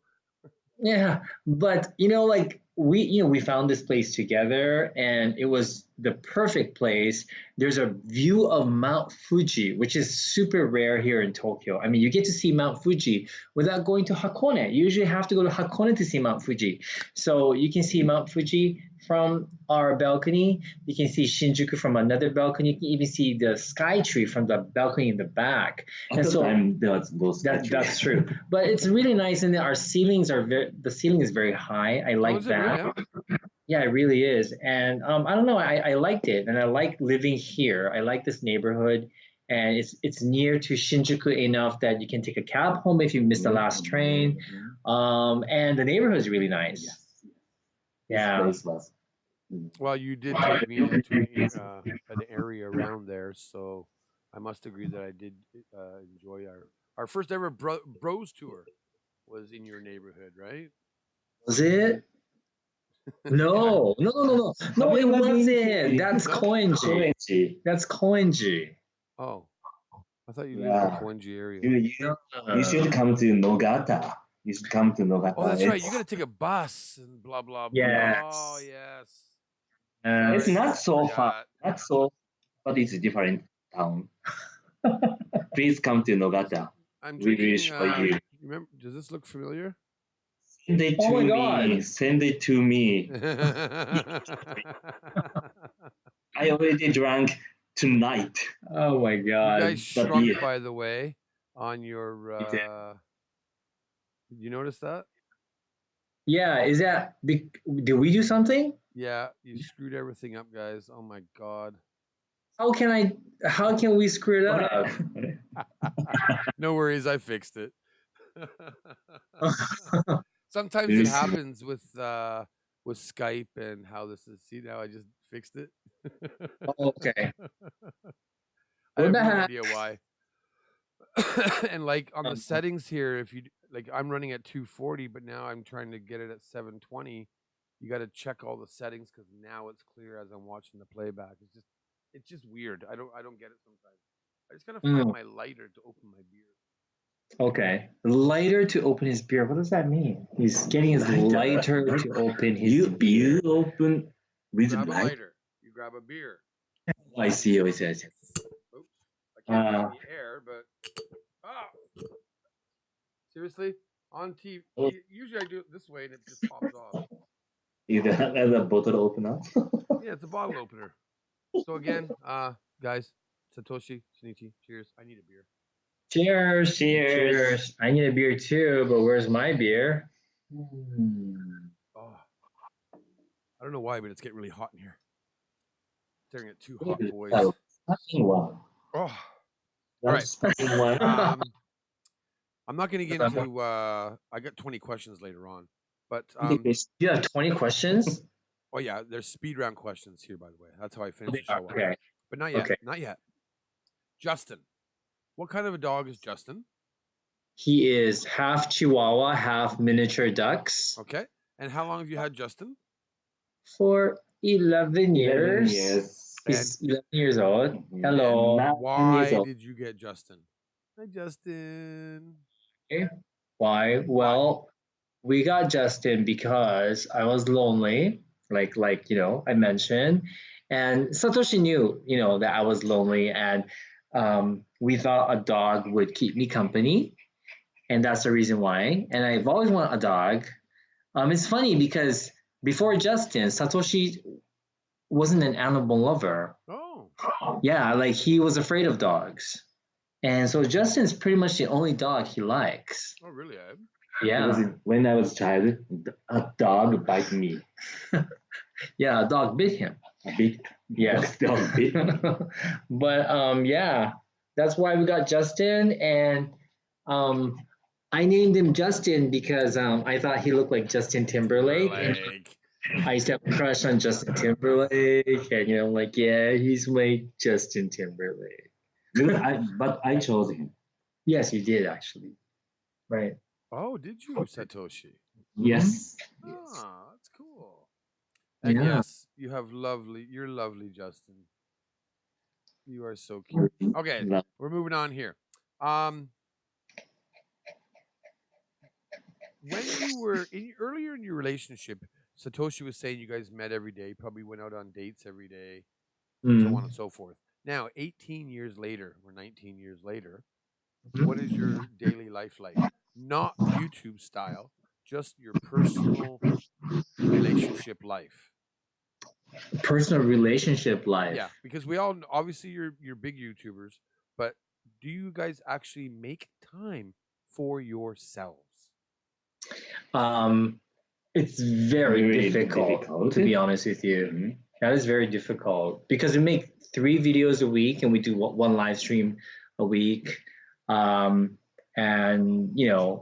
Yeah, but we found this place together, and it was the perfect place. There's a view of Mount Fuji, which is super rare here in Tokyo. I mean, you get to see Mount Fuji without going to Hakone. You usually have to go to Hakone to see Mount Fuji. So you can see Mount Fuji from our balcony. You can see Shinjuku from another balcony. You can even see the sky tree from the balcony in the back. At the time, that's That's true. But it's really nice, and the ceiling is very high. I like is it that. really? Yeah, it really is. And I don't know, I liked it, and I like living here. I like this neighborhood, and it's near to Shinjuku enough that you can take a cab home if you missed the last train. And the neighborhood is really nice. Yes. Yeah. This place was. Well, you did take me to an area around there, so I must agree that I did enjoy our first ever bros tour was in your neighborhood, right? Was it? Yeah. No, no, no, no, no. No, it wasn't. That's No? Koenji. Koenji. That's Koenji. Oh, I thought you lived in the Yeah. Koenji area. You should come to Nogata. You should come to Nogata. Oh, that's right. It's, You got to take a bus and blah blah blah. Yes. Oh, yes. it's Sorry, not so far. forgot. Not so, but it's a different town. Please come to Nogata. I'm We will drinking. show you. Remember? Does this look familiar? Send it Oh to my me. God. Send it to me. I already drank tonight. Oh my You God. guys But shrunk, yeah. by the way, on your. Did you notice that? Yeah, is that did we do something? Yeah, you screwed everything up, guys. Oh my god. How can we screw it up? No worries, I fixed it. Sometimes Very it soon. happens with Skype and how this is. See, now I just fixed it. Okay. I What have the no heck? idea why. And like on the settings here, if you like, I'm running at 240, but now I'm trying to get it at 720. You got to check all the settings because now it's clear as I'm watching the playback. It's just weird. I don't get it sometimes. I just gotta find my lighter to open my beer. Okay. Lighter to open his beer. What does that mean? He's getting his lighter to open his beer. You open with Grab a light. lighter. You grab a beer. Oh, I see. I see. I see. Oops. I can't do it in the air, but seriously, on TV. Usually I do it this way and it just pops off. You have a bottle opener. Yeah, it's a bottle opener. So again, guys, Satoshi, Shinichi, cheers. I need a beer. Cheers. Cheers. I need a beer too, but where's my beer? Oh, I don't know why, but it's getting really hot in here. Staring at two hot boys. Sparkling one. Oh, all One right. sparkling one. I'm not going to get into. I got 20 questions later on, but You have 20 questions? oh yeah, there's speed round questions here, by the way. That's how I finished the show off. Okay. But not yet. Okay. Not yet. Justin, what kind of a dog is Justin? He is half Chihuahua, half miniature ducks. Okay. And how long have you had Justin? For 11 years. 11 years. He's 11 years old. Mhm. Hello. And now- Why years old. did you get Justin? Hi, Justin. Why? Well, we got Justin because I was lonely, like I mentioned, and Satoshi knew, that I was lonely, and we thought a dog would keep me company, and that's the reason why. And I've always wanted a dog. It's funny because before Justin, Satoshi wasn't an animal lover. Oh. Yeah, like he was afraid of dogs. And so Justin's pretty much the only dog he likes. Oh, really, Ed? Yeah. When I was a child, a dog bite me. Yeah, a dog bit him. A big Yeah. dog bit me. But yeah, that's why we got Justin, and I named him Justin because I thought he looked like Justin Timberlake. And Timberlake. I used to have a crush on Justin Timberlake, and like, yeah, he's my Justin Timberlake. But I chose him. Yes, you did actually. Right. Oh, did you, Satoshi? Yes. Ah, that's cool. And Yeah. yes, you're lovely, Justin. You are so cute. Okay, Love. we're moving on here. When you were earlier in your relationship, Satoshi was saying you guys met every day, probably went out on dates every day, so on and so forth. Now, 18 years later, or 19 years later, what is your daily life like? Not YouTube style, just your personal relationship life. Personal relationship life. Yeah, because we all obviously you're big YouTubers, but do you guys actually make time for yourselves? Um, It's very Really difficult, difficult. to be honest with you. Mhm. That is very difficult because we make 3 videos a week and we do one live stream a week. Um, and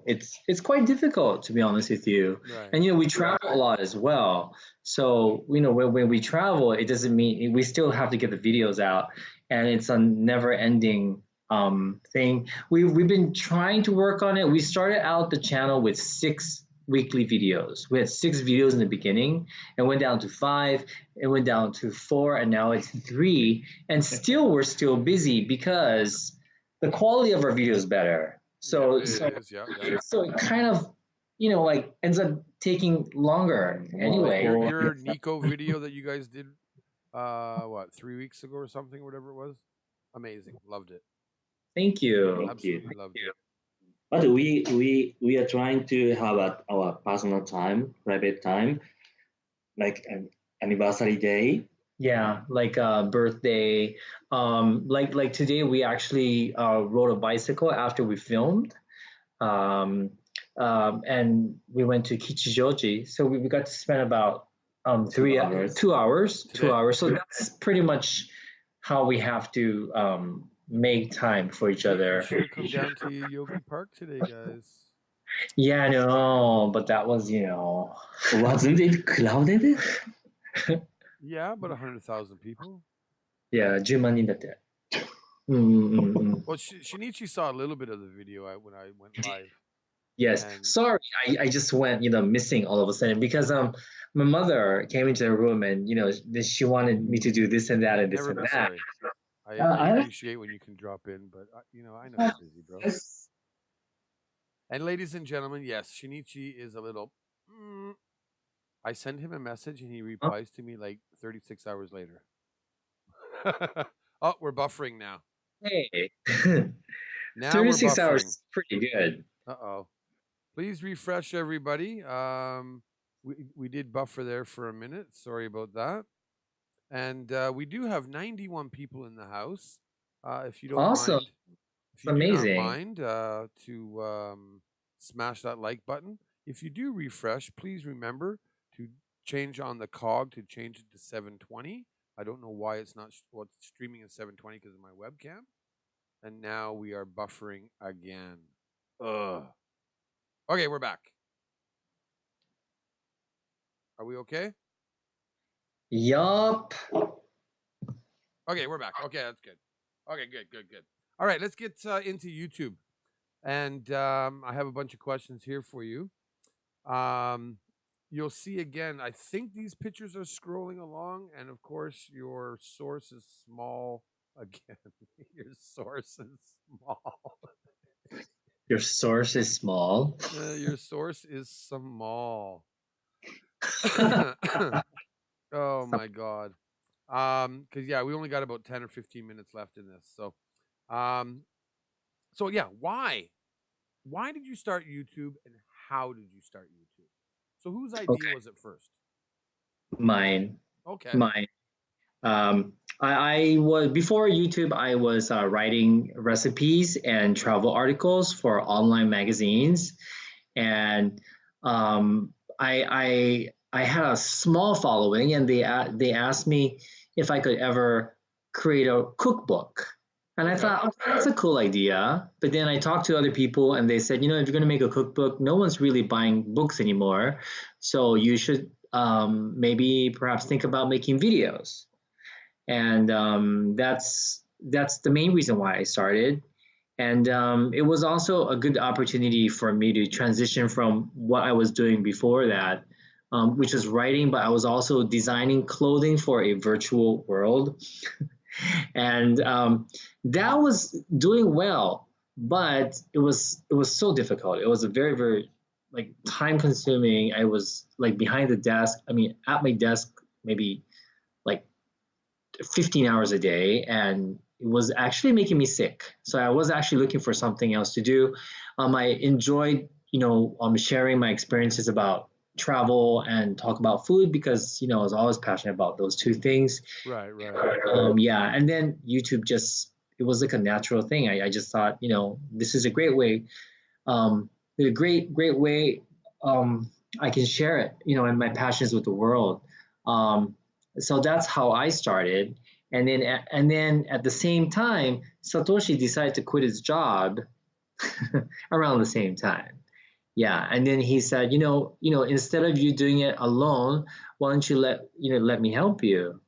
it's quite difficult, to be honest with you. Right. And we travel a lot as well. So when we travel, it doesn't mean we still have to get the videos out, and it's a never ending thing. We've been trying to work on it. We started out the channel with 6 weekly videos. We had 6 videos in the beginning, and went down to 5, it went down to 4, and now it's 3. And still, we're still busy because the quality of our video is better. So, Yeah, it is. Yeah, yeah. so it kind of, like ends up taking longer Like anyway. your Nico video that you guys did, what, 3 weeks ago or something, whatever it was. Amazing, loved it. Thank you. Absolutely loved it. But we are trying to have our personal time, private time, like an anniversary day. Yeah, like birthday. Like today we actually rode a bicycle after we filmed. Um, and we went to Kichijoji. So we got to spend about 2 hours. 2 hours, Today? 2 hours. So that's pretty much how we have to make time for each You other. should have come down to Yogi Park today, guys. Yeah, I know, but that was, Wasn't it crowded? Yeah, about 100,000 people. yeah, 10万人だって。Mm-mm-mm. Well, Shinichi saw a little bit of the video when I went live. Yes. And- Sorry, I just went, missing all of a sudden because my mother came into the room and she wanted me to do this and that and this Never and been that. sorry. I I- appreciate when you can drop in, but I know you're busy, bro. Yes. And ladies and gentlemen, yes, Shinichi is a little. I send him a message and he replies to me like 36 hours later. Oh, we're buffering now. Hey, Now 36 we're buffering. hours is pretty good. Uh-oh. Please refresh everybody. We did buffer there for a minute. Sorry about that. And we do have 91 people in the house. If you don't Awesome. mind, if you do Amazing. not mind to smash that like button. If you do refresh, please remember to change on the cog to change it to 720. I don't know why it's not what's streaming at 720 because of my webcam. And now we are buffering again. Ugh. Okay, we're back. Are we okay? Yup. Okay, we're back. Okay, that's good. Okay, good. All right, let's get into YouTube. And I have a bunch of questions here for you. You'll see again, I think these pictures are scrolling along. And of course, your source is small again. Your source is small. Your source is small. Your source is small. Oh my God. Because yeah, we only got about 10 or 15 minutes left in this. So yeah, why did you start YouTube and how did you start YouTube? So whose idea was it first? Mine. Okay. Mine. I was before YouTube. I was writing recipes and travel articles for online magazines, and I had a small following, and they asked me if I could ever create a cookbook. And I thought, okay, that's a cool idea. But then I talked to other people and they said, if you're going to make a cookbook, no one's really buying books anymore. So you should maybe perhaps think about making videos. And that's the main reason why I started. And it was also a good opportunity for me to transition from what I was doing before that, which was writing, but I was also designing clothing for a virtual world. And that was doing well, but it was so difficult. It was a very, very like time consuming. I was like behind the desk. I mean, at my desk, maybe like 15 hours a day, and it was actually making me sick. So I was actually looking for something else to do. I enjoyed, sharing my experiences about travel and talk about food because I was always passionate about those two things. Right. Yeah, and then YouTube it was like a natural thing. I just thought, this is a great way, a great way I can share it, and my passions with the world. Um, so that's how I started. And then at the same time, Satoshi decided to quit his job around the same time. Yeah, and then he said, instead of you doing it alone, why don't you let me help you?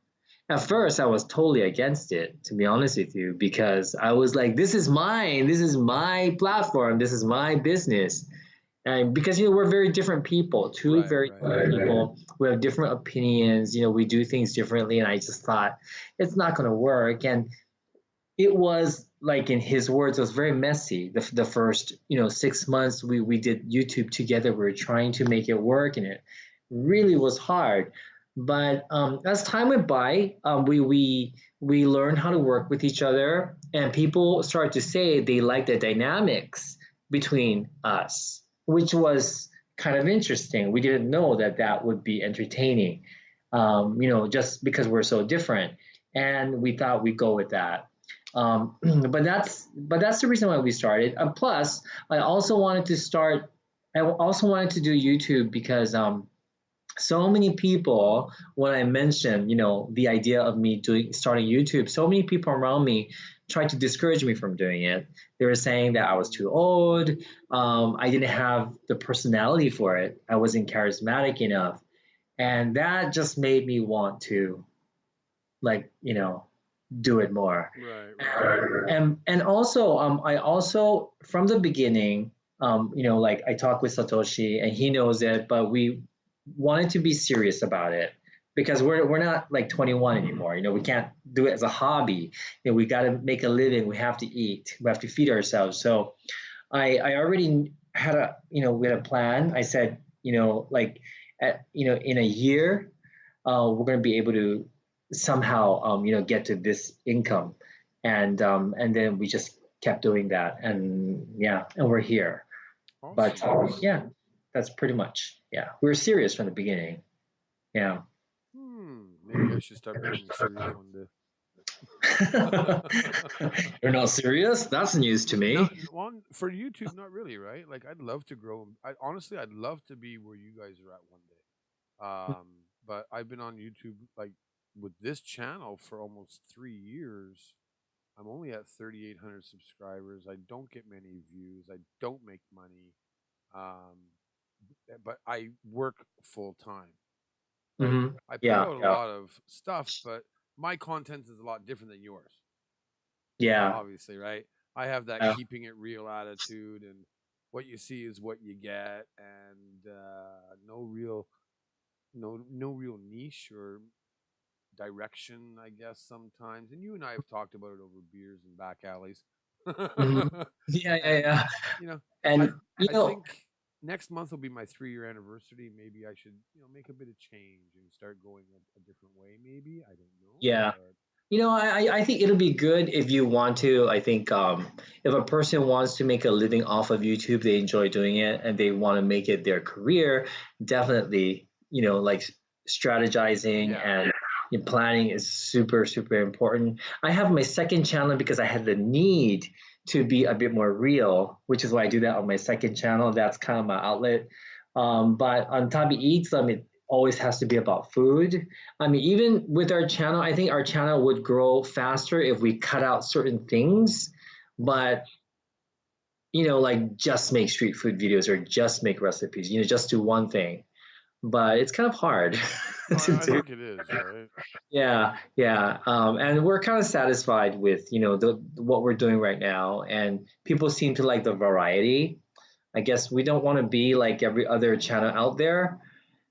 At first, I was totally against it, to be honest with you, because I was like, this is mine. This is my platform. This is my business. And because, we're very different people, two Right, very right. different people. We have different opinions. We do things differently. And I just thought it's not going to work. And it was like, in his words, it was very messy. The first, 6 months we did YouTube together. We were trying to make it work, and it really was hard. But as time went by, we learned how to work with each other, and people started to say they like the dynamics between us, which was kind of interesting. We didn't know that that would be entertaining, just because we're so different, and we thought we'd go with that. But that's the reason why we started. Plus, I also wanted to start. I also wanted to do YouTube because so many people, when I mentioned, the idea of me doing starting YouTube, so many people around me tried to discourage me from doing it. They were saying that I was too old. I didn't have the personality for it. I wasn't charismatic enough, and that just made me want to, like, do it more. Right, right. And also, I also, from the beginning, like, I talked with Satoshi and he knows it, but we wanted to be serious about it because we're not like 21 anymore. We can't do it as a hobby. We got to make a living. We have to eat. We have to feed ourselves. So I already had we had a plan. I said, like, in a year, we're going to be able to somehow, get to this income, and then we just kept doing that, and yeah, and we're here. But Awesome, awesome. yeah, that's pretty much, yeah. We're serious from the beginning. Yeah. Maybe I should start becoming serious one day. You're not serious? That's news to No, me. one for YouTube, not really, right? Like, I'd love to grow. Honestly, I'd love to be where you guys are at one day. But I've been on YouTube, like, with this channel for almost 3 years. I'm only at 3,800 subscribers. I don't get many views. I don't make money. Um, but I work full time. Like, Hmm. I put Yeah, out a yeah, lot of stuff, but my content is a lot different than yours. yeah, Obviously, right? I have that yeah. keeping it real attitude, and what you see is what you get, and no real niche or direction, I guess, sometimes. And you and I have talked about it over beers and back alleys. Hmm. Yeah, yeah, And yeah. you know, I And I think next month will be my 3 year anniversary. Maybe I should, make a bit of change and start going a different way. Maybe, I don't know, yeah. but I think it'll be good if you want to. I think if a person wants to make a living off of YouTube, they enjoy doing it, and they want to make it their career, definitely, like, strategizing yeah, and planning is super, super important. I have my second channel because I had the need to be a bit more real, which is why I do that on my second channel. That's kind of my outlet. But on TabiEats, it always has to be about food. Even with our channel, I think our channel would grow faster if we cut out certain things, but like, just make street food videos or just make recipes, just do one thing. But it's kind of hard no, to I do. think it is, right. Yeah, yeah. And we're kind of satisfied with, the what we're doing right now, and people seem to like the variety. I guess we don't want to be like every other channel out there,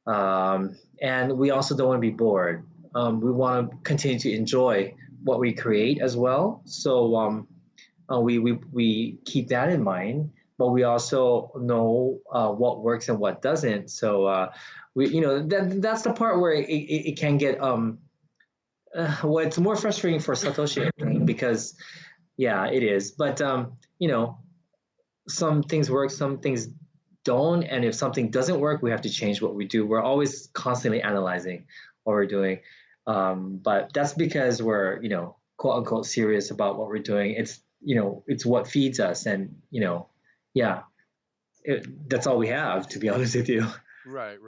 and we also don't want to be bored. We want to continue to enjoy what we create as well. So we keep that in mind, but we also know what works and what doesn't. So that's the part where it can get well, it's more frustrating for Satoshi, I think, because yeah, it is. But some things work, some things don't, and if something doesn't work, we have to change what we do. We're always constantly analyzing what we're doing, but that's because we're, quote unquote, serious about what we're doing. It's what feeds us, and yeah, that's all we have, to be honest with you. Right.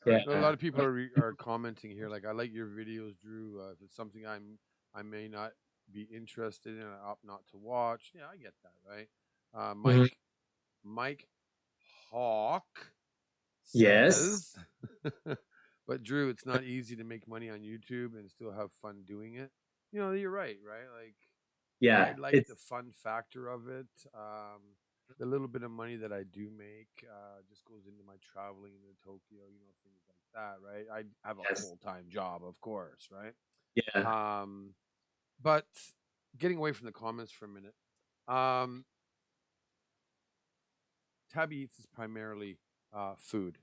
Yeah. A lot of people are commenting here. Like, I like your videos, Drew. If it's something I may not be interested in, I opt not to watch. Yeah, I get that, right? Mhm. Mike Hawk Yes. says, but Drew, it's not easy to make money on YouTube and still have fun doing it. You're right, right? Like, I Yeah. like It's the fun factor of it. The little bit of money that I do make just goes into my traveling into Tokyo, things like that, right? I have a yes. full time job, of course, right? Yeah. Um, but getting away from the comments for a minute, um, TabiEats is primarily food.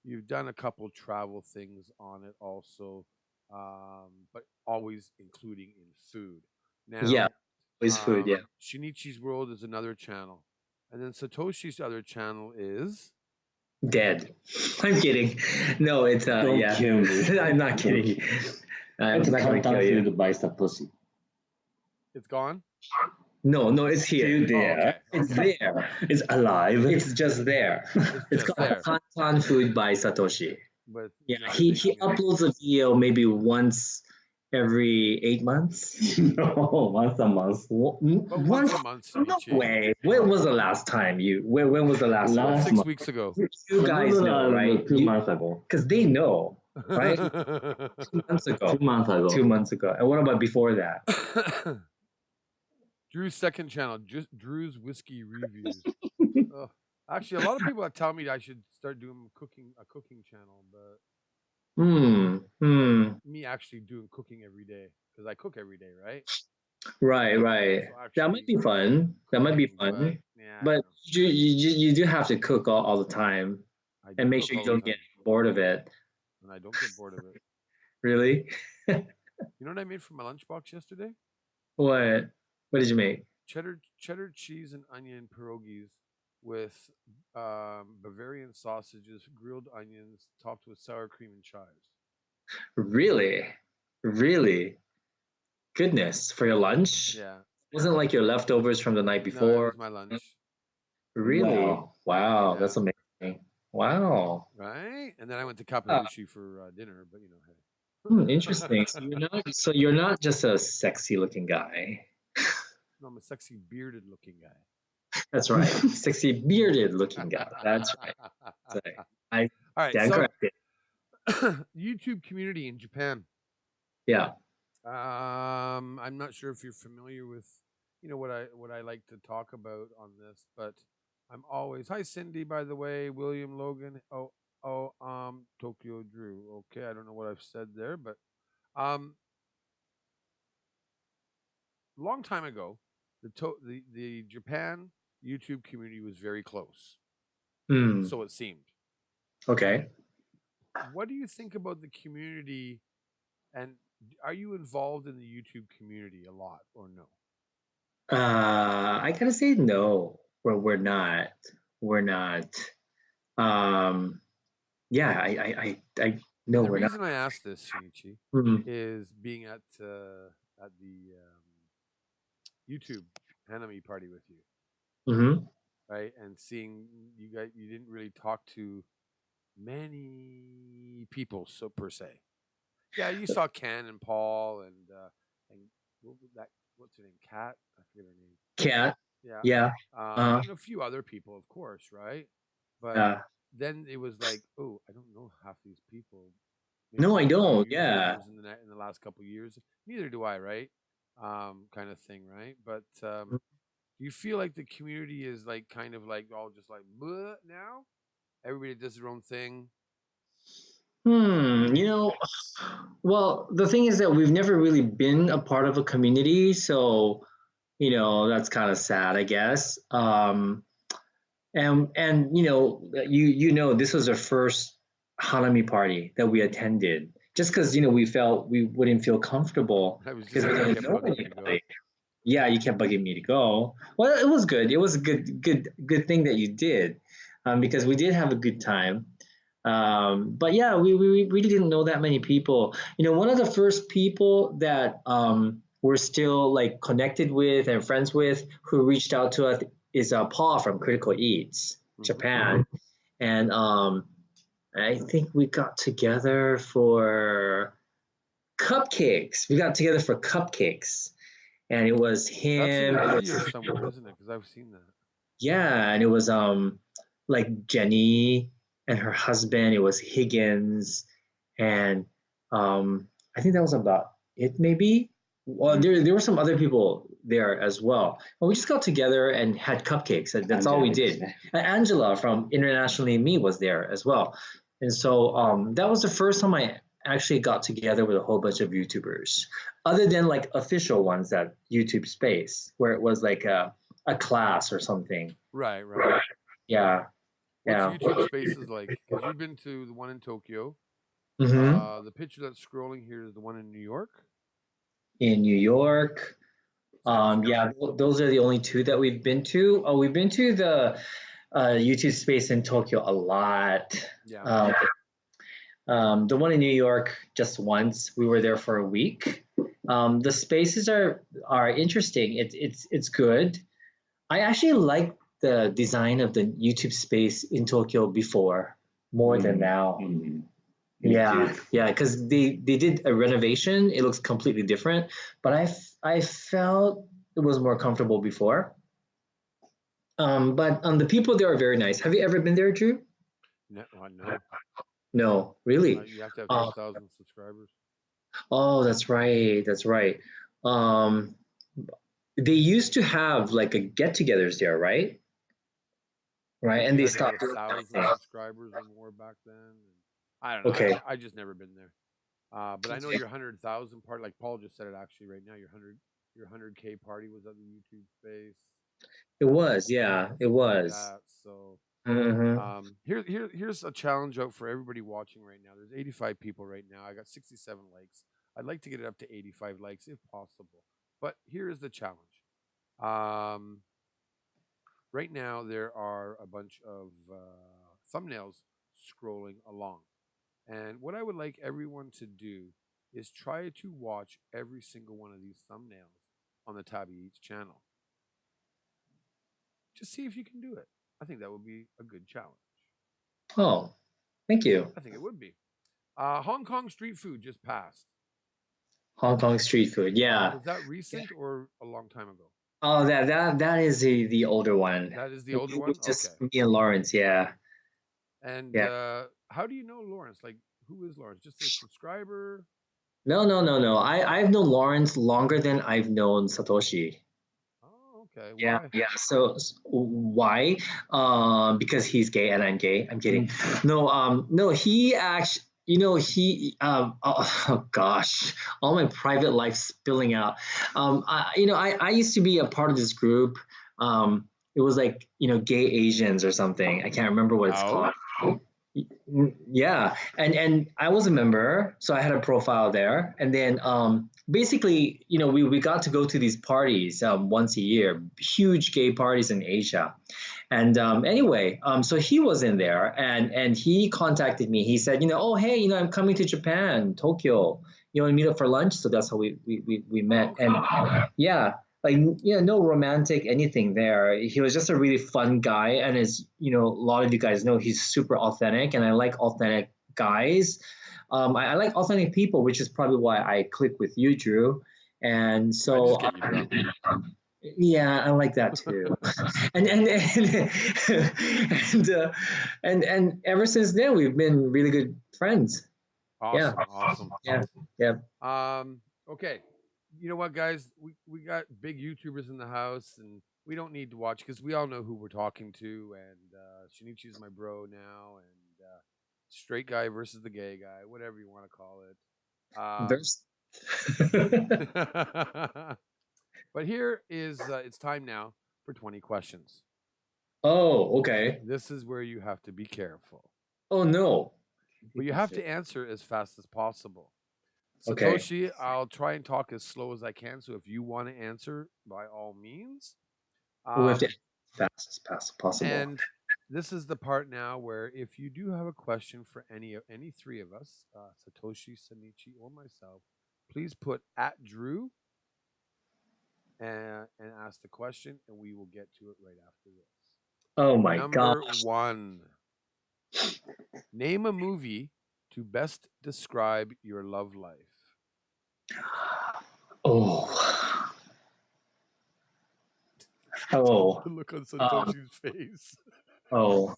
You've done a couple travel things on it also, but always including in food. Yeah. Now, Always food. Yeah. Shinichi's World is another channel, and then Satoshi's other channel is. Dead. I'm kidding. No, it's Don't yeah. kill me. I'm not kidding. I'm It's not gonna kill content you. food by Satoshi. It's gone. No, it's Still here. there. It's there. It's alive. It's just there. It's It's just called there Kantan Food by Satoshi. with Yeah, nothing. he uploads a video maybe once every 8 months. No, once a month. But once a month, No Shinichi. way. When was the last time you? When was the last one? Last 6 month. weeks ago. You guys know, right? 2 months ago. Because they know, right? 2 months ago. 2 months ago. 2 months ago. And what about before that? Drew's second channel, just Drew's whiskey reviews. Ugh. Actually, a lot of people are telling me I should start doing a cooking channel, but me actually doing cooking every day because I cook every day, right? Right. So That might be fun. That might be cooking, fun. yeah, But you do have to cook all the time I do and make cook sure you all the don't time, get bored of it. and I don't get bored of it. Really? You know what I made for my lunchbox yesterday? What? What did you make? Cheddar cheese and onion pierogies with Bavarian sausages, grilled onions, topped with sour cream and chives. Really? Really? Goodness, for your lunch? Yeah, Wasn't like your leftovers from the night no, it before? was my lunch. Really? Wow, Yeah. that's amazing. Wow. Right? And then I went to Ah. Kappadocia for dinner, but hey. Interesting. So you're not just a sexy looking guy. No, I'm a sexy bearded looking guy. That's right. Sexy bearded looking guy. That's right. So I All right, stand so corrected. YouTube community in Japan. Yeah. I'm not sure if you're familiar with, what I like to talk about on this, but I'm always hi Cindy, by the way, William Logan. Tokyo Drew. Okay, I don't know what I've said there, but um, long time ago, the Japan YouTube community was very close, Hmm. so it seemed. Okay. What do you think about the community, and are you involved in the YouTube community a lot or no? I gotta say no. We're not. We're not. Um. Yeah. I no. And the We're not. reason I asked this, Shinichi, Mhm. is being at the YouTube anime party with you, Mhm. right? And seeing you guys, you didn't really talk to many people, so per se. Yeah, you saw Ken and Paul and what was that? What's her name? Kat? I forget her name. Cat. Yeah. Yeah. And a few other people, of course, right? But Uh, then it was like, oh, I don't know half these people. no, I Maybe they're don't. Yeah. YouTubers in the last couple of years. Neither do I, right? Kind of thing, right? But do you feel like the community is like kind of like all just like bleh now? Everybody does their own thing. You know, well, the thing is that we've never really been a part of a community, so that's kind of sad, I guess. And this was our first Hanami party that we attended, just because we felt we wouldn't feel comfortable I was because just we gonna didn't kept know bugging you to go. anybody. Yeah, you kept bugging me to go. Well, it was good. It was a good thing that you did, because we did have a good time. But yeah, we really didn't know that many people. One of the first people that we're still like connected with and friends with who reached out to us is Paul from Critical Eats Mhm. Japan, and I think we got together for cupcakes. We got together for cupcakes, and it was That's in him. the It was, video somewhere, isn't it? Because I've seen that. yeah, and it was like Jenny and her husband. It was Higgins, and I think that was about it. Maybe. Well, there were some other people there as well. But we just got together and had cupcakes. And that's all we did. And Angela from Internationally Me was there as well. And so that was the first time I actually got together with a whole bunch of YouTubers, other than like official ones at YouTube Space, where it was like a class or something. Right, right. Yeah, What's yeah. YouTube Spaces like? Because you've been to the one in Tokyo. Hmm. The picture that's scrolling here is the one in New York. In New York. Yeah, those are the only two that we've been to. Oh, we've been to the YouTube Space in Tokyo a lot. Yeah. The one in New York just once. We were there for a week. The spaces are interesting. It's good. I actually like the design of the YouTube Space in Tokyo before more than now. Yeah, yeah, because they did a renovation. It looks completely different, but I felt it was more comfortable before. But the people there are very nice. Have you ever been there, Drew? No, No, really. you have to have Uh, 10,000 subscribers. oh, that's right. That's right. Um, they used to have like a get-togethers there, right? I Right, think and you they had to have stopped doing 1,000 that. subscribers or more back then. And I don't know. Okay. I just never been there. But I know your 100,000 part, like Paul just said it actually right now. Your 100K party was at the YouTube Space. It was, yeah, it Something like was. that. So Mm-hmm. here's a challenge out for everybody watching right now. There's 85 people right now. I got 67 likes. I'd like to get it up to 85 likes if possible. But here is the challenge. Um, right now there are a bunch of thumbnails scrolling along, and what I would like everyone to do is try to watch every single one of these thumbnails on the TabiEats channel. Just see if you can do it. I think that would be a good challenge. Oh, thank you. I think it would be. Hong Kong street food just passed. Hong Kong street food, yeah. Was that recent or a long time ago? Oh, that is the older one. That is the It older one? was just Okay. me and Lawrence, yeah. And Yeah. how do you know Lawrence? Like, who is Lawrence? Just a subscriber? No, no, no, no. I've known Lawrence longer than I've known Satoshi. Oh, okay. Yeah, Why? yeah. So why? Because he's gay and I'm gay. I'm kidding. No, no. He actually, oh, gosh, all my private life spilling out. I used to be a part of this group. It was like, gay Asians or something. I can't remember what it's Oh, called. Yeah, and I was a member, so I had a profile there. And then basically, we got to go to these parties once a year, huge gay parties in Asia. And anyway, so he was in there, and he contacted me. He said, oh, hey, I'm coming to Japan, Tokyo. You want to meet up for lunch? So that's how we met. okay. And yeah, like, no romantic anything there. He was just a really fun guy, and as a lot of you guys know, he's super authentic, and I like authentic guys. I like authentic people, which is probably why I click with you, Drew. And I so just get you drunk. yeah, I like that too. And and ever since then, we've been really good friends. Yeah, Awesome, awesome. yeah, yeah. Okay. You know what, guys? We got big YouTubers in the house, and we don't need to watch because we all know who we're talking to. And Shinichi's my bro now, and straight guy versus the gay guy, whatever you want to call There's it. But here is it's time now for 20 questions. Oh, okay. This is where you have to be careful, Oh no. but you have to answer as fast as possible. Okay. Satoshi, I'll try and talk as slow as I can. So if you want to answer, by all means. We have to Um, fast as possible. and this is the part now where if you do have a question for any three of us, Satoshi, Shinichi, or myself, please put at Drew and ask the question, and we will get to it right after this. Oh my Number gosh. one. Name a movie to best describe your love life. Oh. Oh. The look on Satoshi's face. Oh.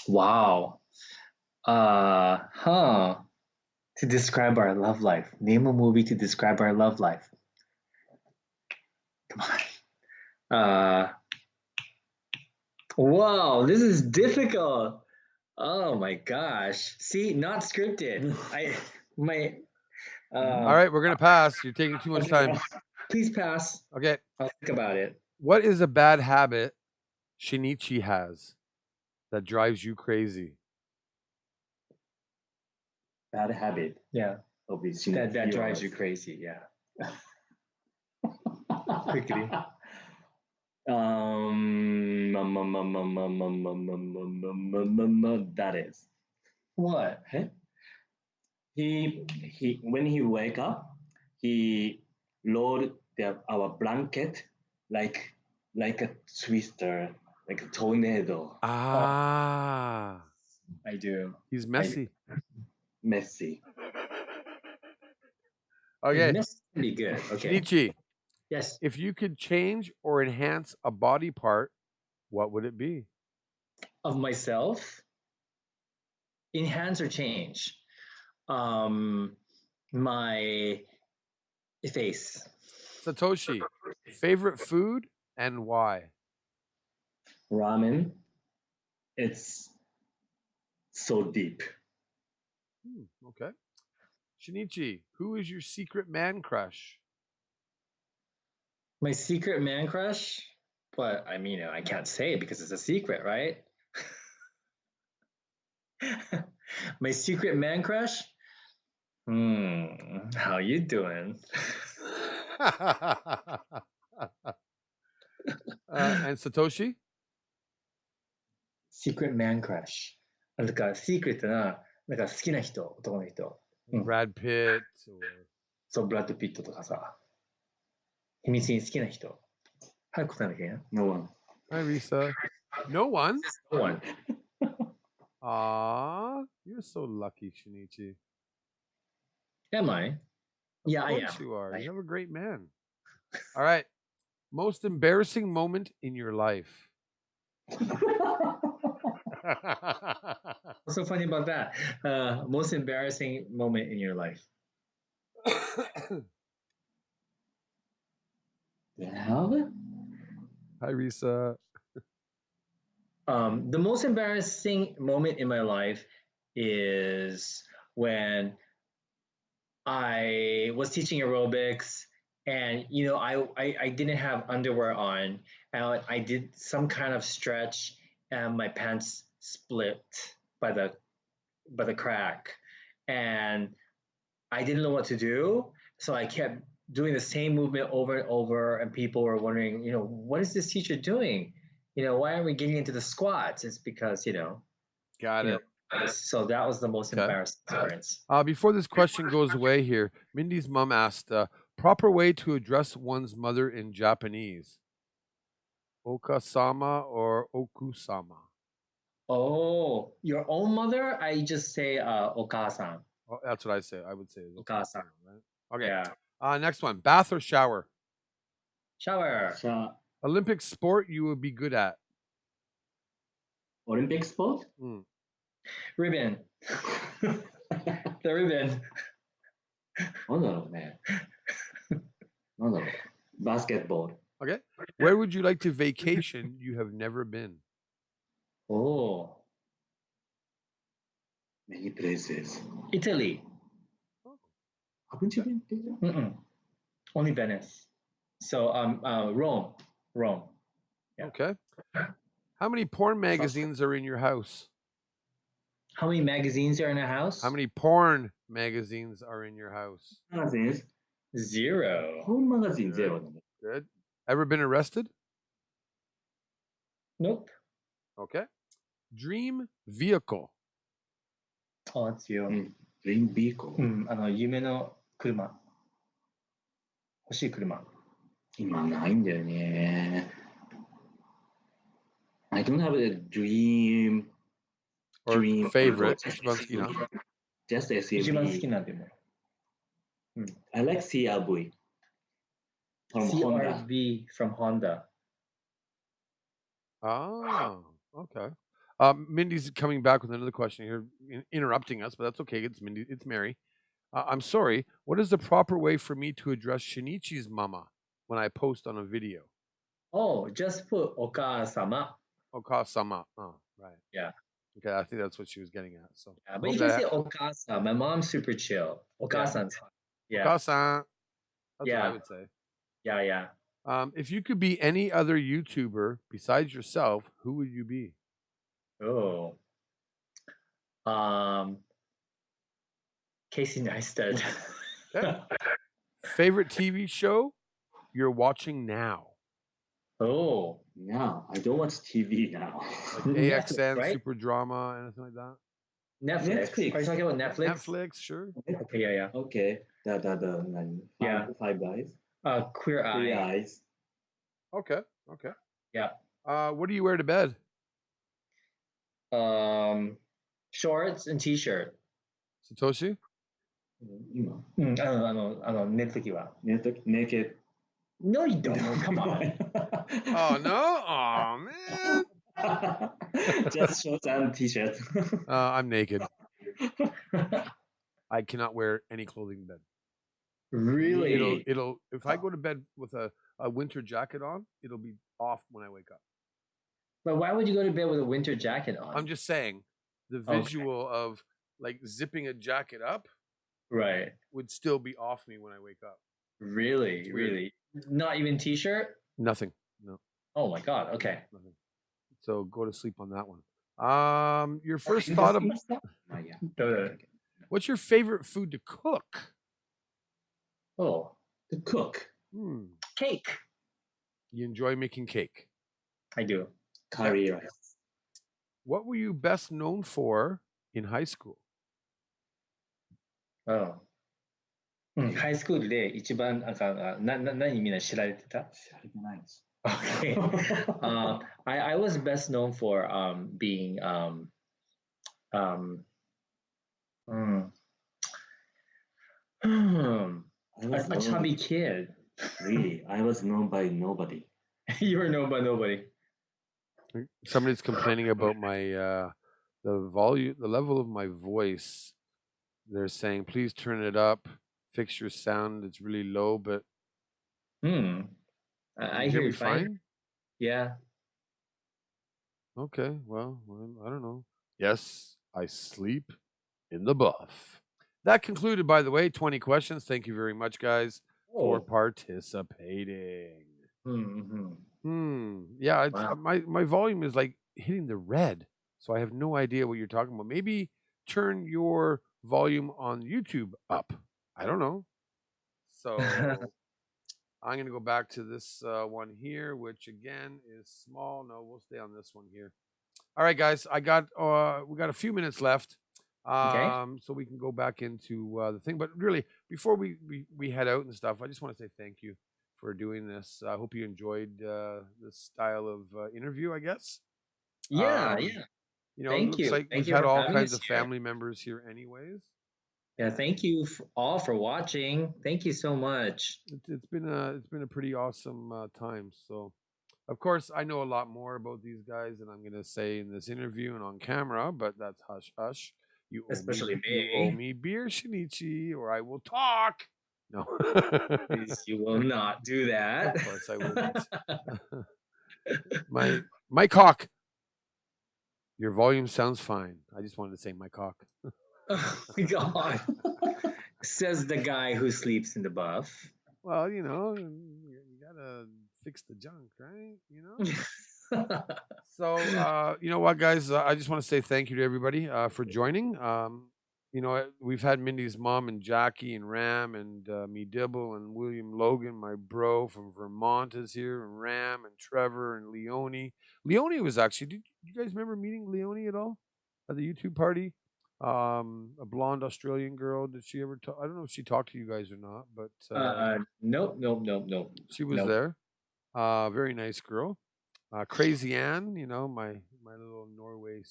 Wow. To describe our love life. Name a movie to describe our love life. Come on. Wow, this is difficult. Oh my gosh. See, not scripted. All right, we're gonna pass. You're taking too much time. Please pass. Okay. I'll think about it. What is a bad habit Shinichi has that drives you crazy? Bad habit. Yeah. Obviously. That drives you crazy, yeah. Quickly. That is. What? He when he wake up, he load our blanket like a twister, like a tornado. Ah, I do. he's messy. Messy. Okay, It's pretty good. Okay. Shinichi, Yes. if you could change or enhance a body part, what would it be? Of myself, enhance or change. My face. Satoshi, favorite food and why? Ramen. It's so deep. Okay. Shinichi, who is your secret man crush? My secret man crush? But I mean, I can't say it because it's a secret, right? My secret man crush? How you doing? And Satoshi? Secret man crush. なんか、secret な、なんか好きな人、男の人。Brad Pitt or そう、ブラッド・ピットとかさ。秘密に好きな人。早く答えなきゃいけない。 No one. Hi Risa. No one? No one. Aw, you're so lucky, Shinichi. Am I? Yeah, I Of am. course you are. I You have a great man. All right. Most embarrassing moment in your life. What's so funny about that? Most embarrassing moment in your life. The hell? Hi Risa. The most embarrassing moment in my life is when I was teaching aerobics and I didn't have underwear on and I did some kind of stretch and my pants split by the crack and I didn't know what to do, so I kept doing the same movement over and over and people were wondering, what is this teacher doing? Why are we getting into the squats? It's because Got it. so that was the most Okay. embarrassing experience. Before this question goes away here, Mindy's mom asked, proper way to address one's mother in Japanese. Oka-sama or Oku-sama? Oh, your own mother? I just say okasan. Oh, that's what I say. I would say is Oka-san. right? Okay. Yeah. Next one. Bath or shower? Shower. Olympic sport you would be good at? Olympic sport? Ribbon. The ribbon. なんだろうね。なんだろう。Basketball. Okay. Where would you like to vacation you have never been? Oh, Many places. Italy. Haven't you been there? Mm-mm. Only Venice. So Rome. Yeah. Okay. How many porn magazines are in your house? How many magazines are in a house? How many porn magazines are in your house? Magazines? Zero. Home magazine zero. Good. Ever been arrested? Nope. Okay. Dream vehicle. Oh, that's you. Dream vehicle. 夢の車。欲しい車。今ないんだよね。な I don't have a dream Or favorite? just 一番好きな? just 一番好き SUV. なでも。I like CRV from Honda. CRV from Honda. Oh, okay. Mindy's coming back with another question here, interrupting us, but that's okay. It's Mindy. It's Mary. I'm sorry. What is the proper way for me to address Shinichi's mama when I post on a video? Oh, just put お母様. Okasama. Oh, right. Yeah. Okay, I think that's what she was getting at. So, Yeah, but you can say お母さん. My mom's super chill. お母さん's fine. Yeah. Okasan. That's what I Yeah. would say. Yeah, yeah. If you could be any other YouTuber besides yourself, who would you be? Oh. Casey Neistat. Okay. Favorite TV show you're watching now? Oh. No, I don't watch TV now. Like AXN, right? Super Drama, anything like that? Netflix. Are you talking about Netflix? Netflix, sure. Okay, yeah, yeah. Okay. The Yeah. five guys. Queer Three Eye. eyes. Okay, okay. Yeah. What do you wear to bed? Shorts and t-shirt. Satoshi? 今、寝るときは。naked. No, you don't. Come on. Oh, no? Oh, man. Just shorts and t-shirts. I'm naked. I cannot wear any clothing in bed. Really? It'll if I go to bed with a winter jacket on, it'll be off when I wake up. But why would you go to bed with a winter jacket on? I'm just saying, the Okay. visual of like zipping a jacket up Right. would still be off me when I wake up. Really? It's weird. Really? Not even t-shirt? Nothing. No. Oh my God. Okay. Nothing. So go to sleep on that one. Your first thought of what's your favorite food to cook? Oh, To cook. cake. You enjoy making cake. I do. Curry rice. What were you best known for in high school? Oh. ハイスクールで一番何みんな知られてた？知られてないです。Okay. I was best known for being a chubby kid. Really, I was known by nobody. You were known by nobody. Somebody's complaining about my the level of my voice. They're saying, please turn it up, fix your sound. It's really low, but I you hear me you fine. fine. Yeah. Okay, well, I don't know. Yes, I sleep in the buff. That concluded, by the way, 20 questions. Thank you very much, guys, for participating. Yeah, it's, Wow. my volume is like hitting the red, so I have no idea what you're talking about. Maybe turn your volume on YouTube up. I don't know. So I'm going to go back to this one here, which again is small. No, we'll stay on this one here. All right, guys, we got a few minutes left. So we can go back into the thing. But really, before we head out and stuff, I just want to say thank you for doing this. I hope you enjoyed this style of interview, I guess. Yeah, Um, yeah. You know, it Thank looks you. like Thank we've you had for all having kinds us of here. family members here anyways. Yeah, thank you all for watching. Thank you so much. It's been a pretty awesome time. So, of course, I know a lot more about these guys than I'm going to say in this interview and on camera, but that's hush hush. You owe Especially You owe me. me beer, Shinichi, or I will talk. No. Please, you will not do that. Of course I wouldn't. My cock. Your volume sounds fine. I just wanted to say my cock. Oh my God. Says the guy who sleeps in the buff. Well, you know, you gotta fix the junk, right? You know. So, you know what, guys? I just want to say thank you to everybody for joining. You know, we've had Mindy's mom and Jackie and Ram and me Dibble and William Logan, my bro from Vermont is here, and Ram and Trevor and Leonie. Leonie was actually. Did you guys remember meeting Leonie at all at the YouTube party? A blonde Australian girl. Did she ever talk? I don't know if she talked to you guys or not, but Nope. she was there. Very nice girl. Crazy Ann, my little Norway.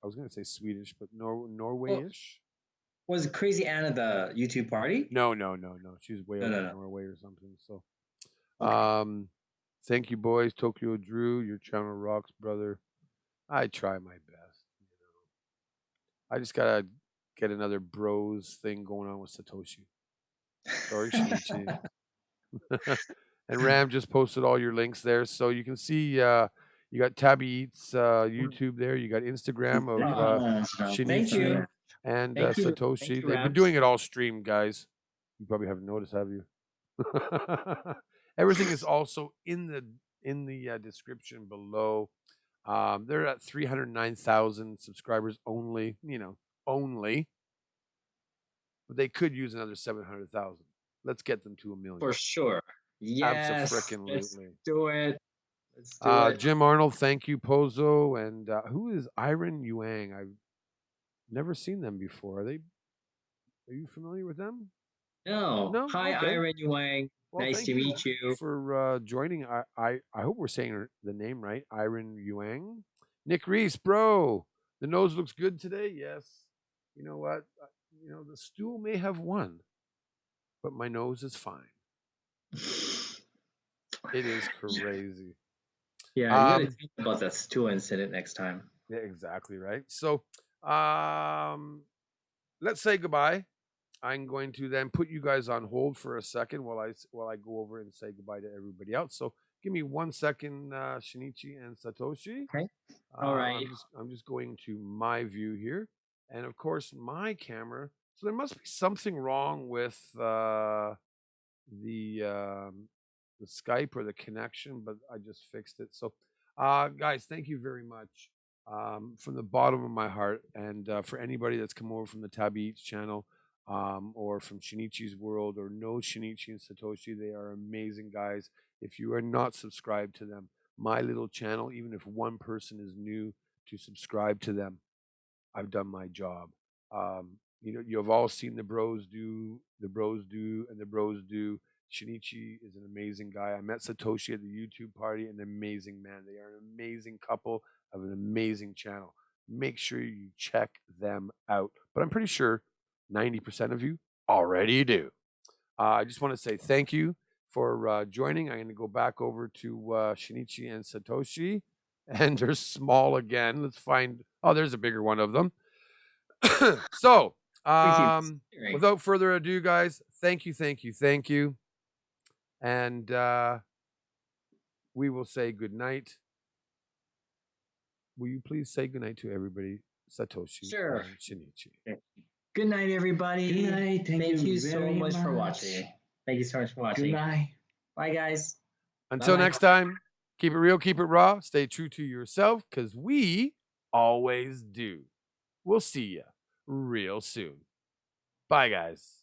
I was gonna say Swedish, but Norway-ish. Was Crazy Anna the YouTube party? No. She's way out in Norway or something. So, thank you, boys. Tokyo Drew, your channel rocks, brother. I try my best. I just gotta get another bros thing going on with Satoshi. Sorry, Shinichi. And Ram just posted all your links there, so you can see. You got TabiEats YouTube there. You got Instagram of Thank you. Shinichi and Thank you. Satoshi. Thank you, They've been Rams. doing it all streamed, guys. You probably haven't noticed, have you? Everything is also in the description below. They're at 309,000 subscribers only. Only. But they could use another 700,000. Let's get them to 1 million. For sure. Yes. Abso-frickin-lutely. Let's do it. Let's do it. Jim Arnold, thank you, Pozo. And who is Iron Yuang? I've never seen them before. Are you familiar with them? No. Hi, Okay. Iron Yuang. Well, Nice thank to meet you. for joining. I hope we're saying the name right. Iron Yuang. Nick Reese, bro. The nose looks good today. Yes. You know what? The stool may have won, but my nose is fine. It is crazy. Yeah, you gotta think about that stew incident next time. Yeah, exactly right. So, let's say goodbye. I'm going to then put you guys on hold for a second while I go over and say goodbye to everybody else. So, give me 1 second, Shinichi and Satoshi. Okay. All right. I'm just going to my view here, and of course my camera. So there must be something wrong with the Skype or the connection, but I just fixed it. So, guys, thank you very much from the bottom of my heart, and for anybody that's come over from the TabiEats channel. Or from Shinichi's World, or Nosh Shinichi and Satoshi. They are amazing guys. If you are not subscribed to them, my little channel, even if one person is new to subscribe to them, I've done my job. You've all seen the bros do, and the bros do. Shinichi is an amazing guy. I met Satoshi at the YouTube party, an amazing man. They are an amazing couple of an amazing channel. Make sure you check them out. But I'm pretty sure 90% of you already do. I just want to say thank you for joining. I'm going to go back over to Shinichi and Satoshi, and they're small again. Let's find. Oh, there's a bigger one of them. So, without further ado, guys, thank you, and we will say good night. Will you please say good night to everybody, Satoshi Sure. and Shinichi? Good night, everybody. Good night. Thank you so very much for watching. Thank you so much for watching. Good night. Bye, guys. Until Bye-bye. next time, keep it real, keep it raw, stay true to yourself, because we always do. We'll see you real soon. Bye, guys.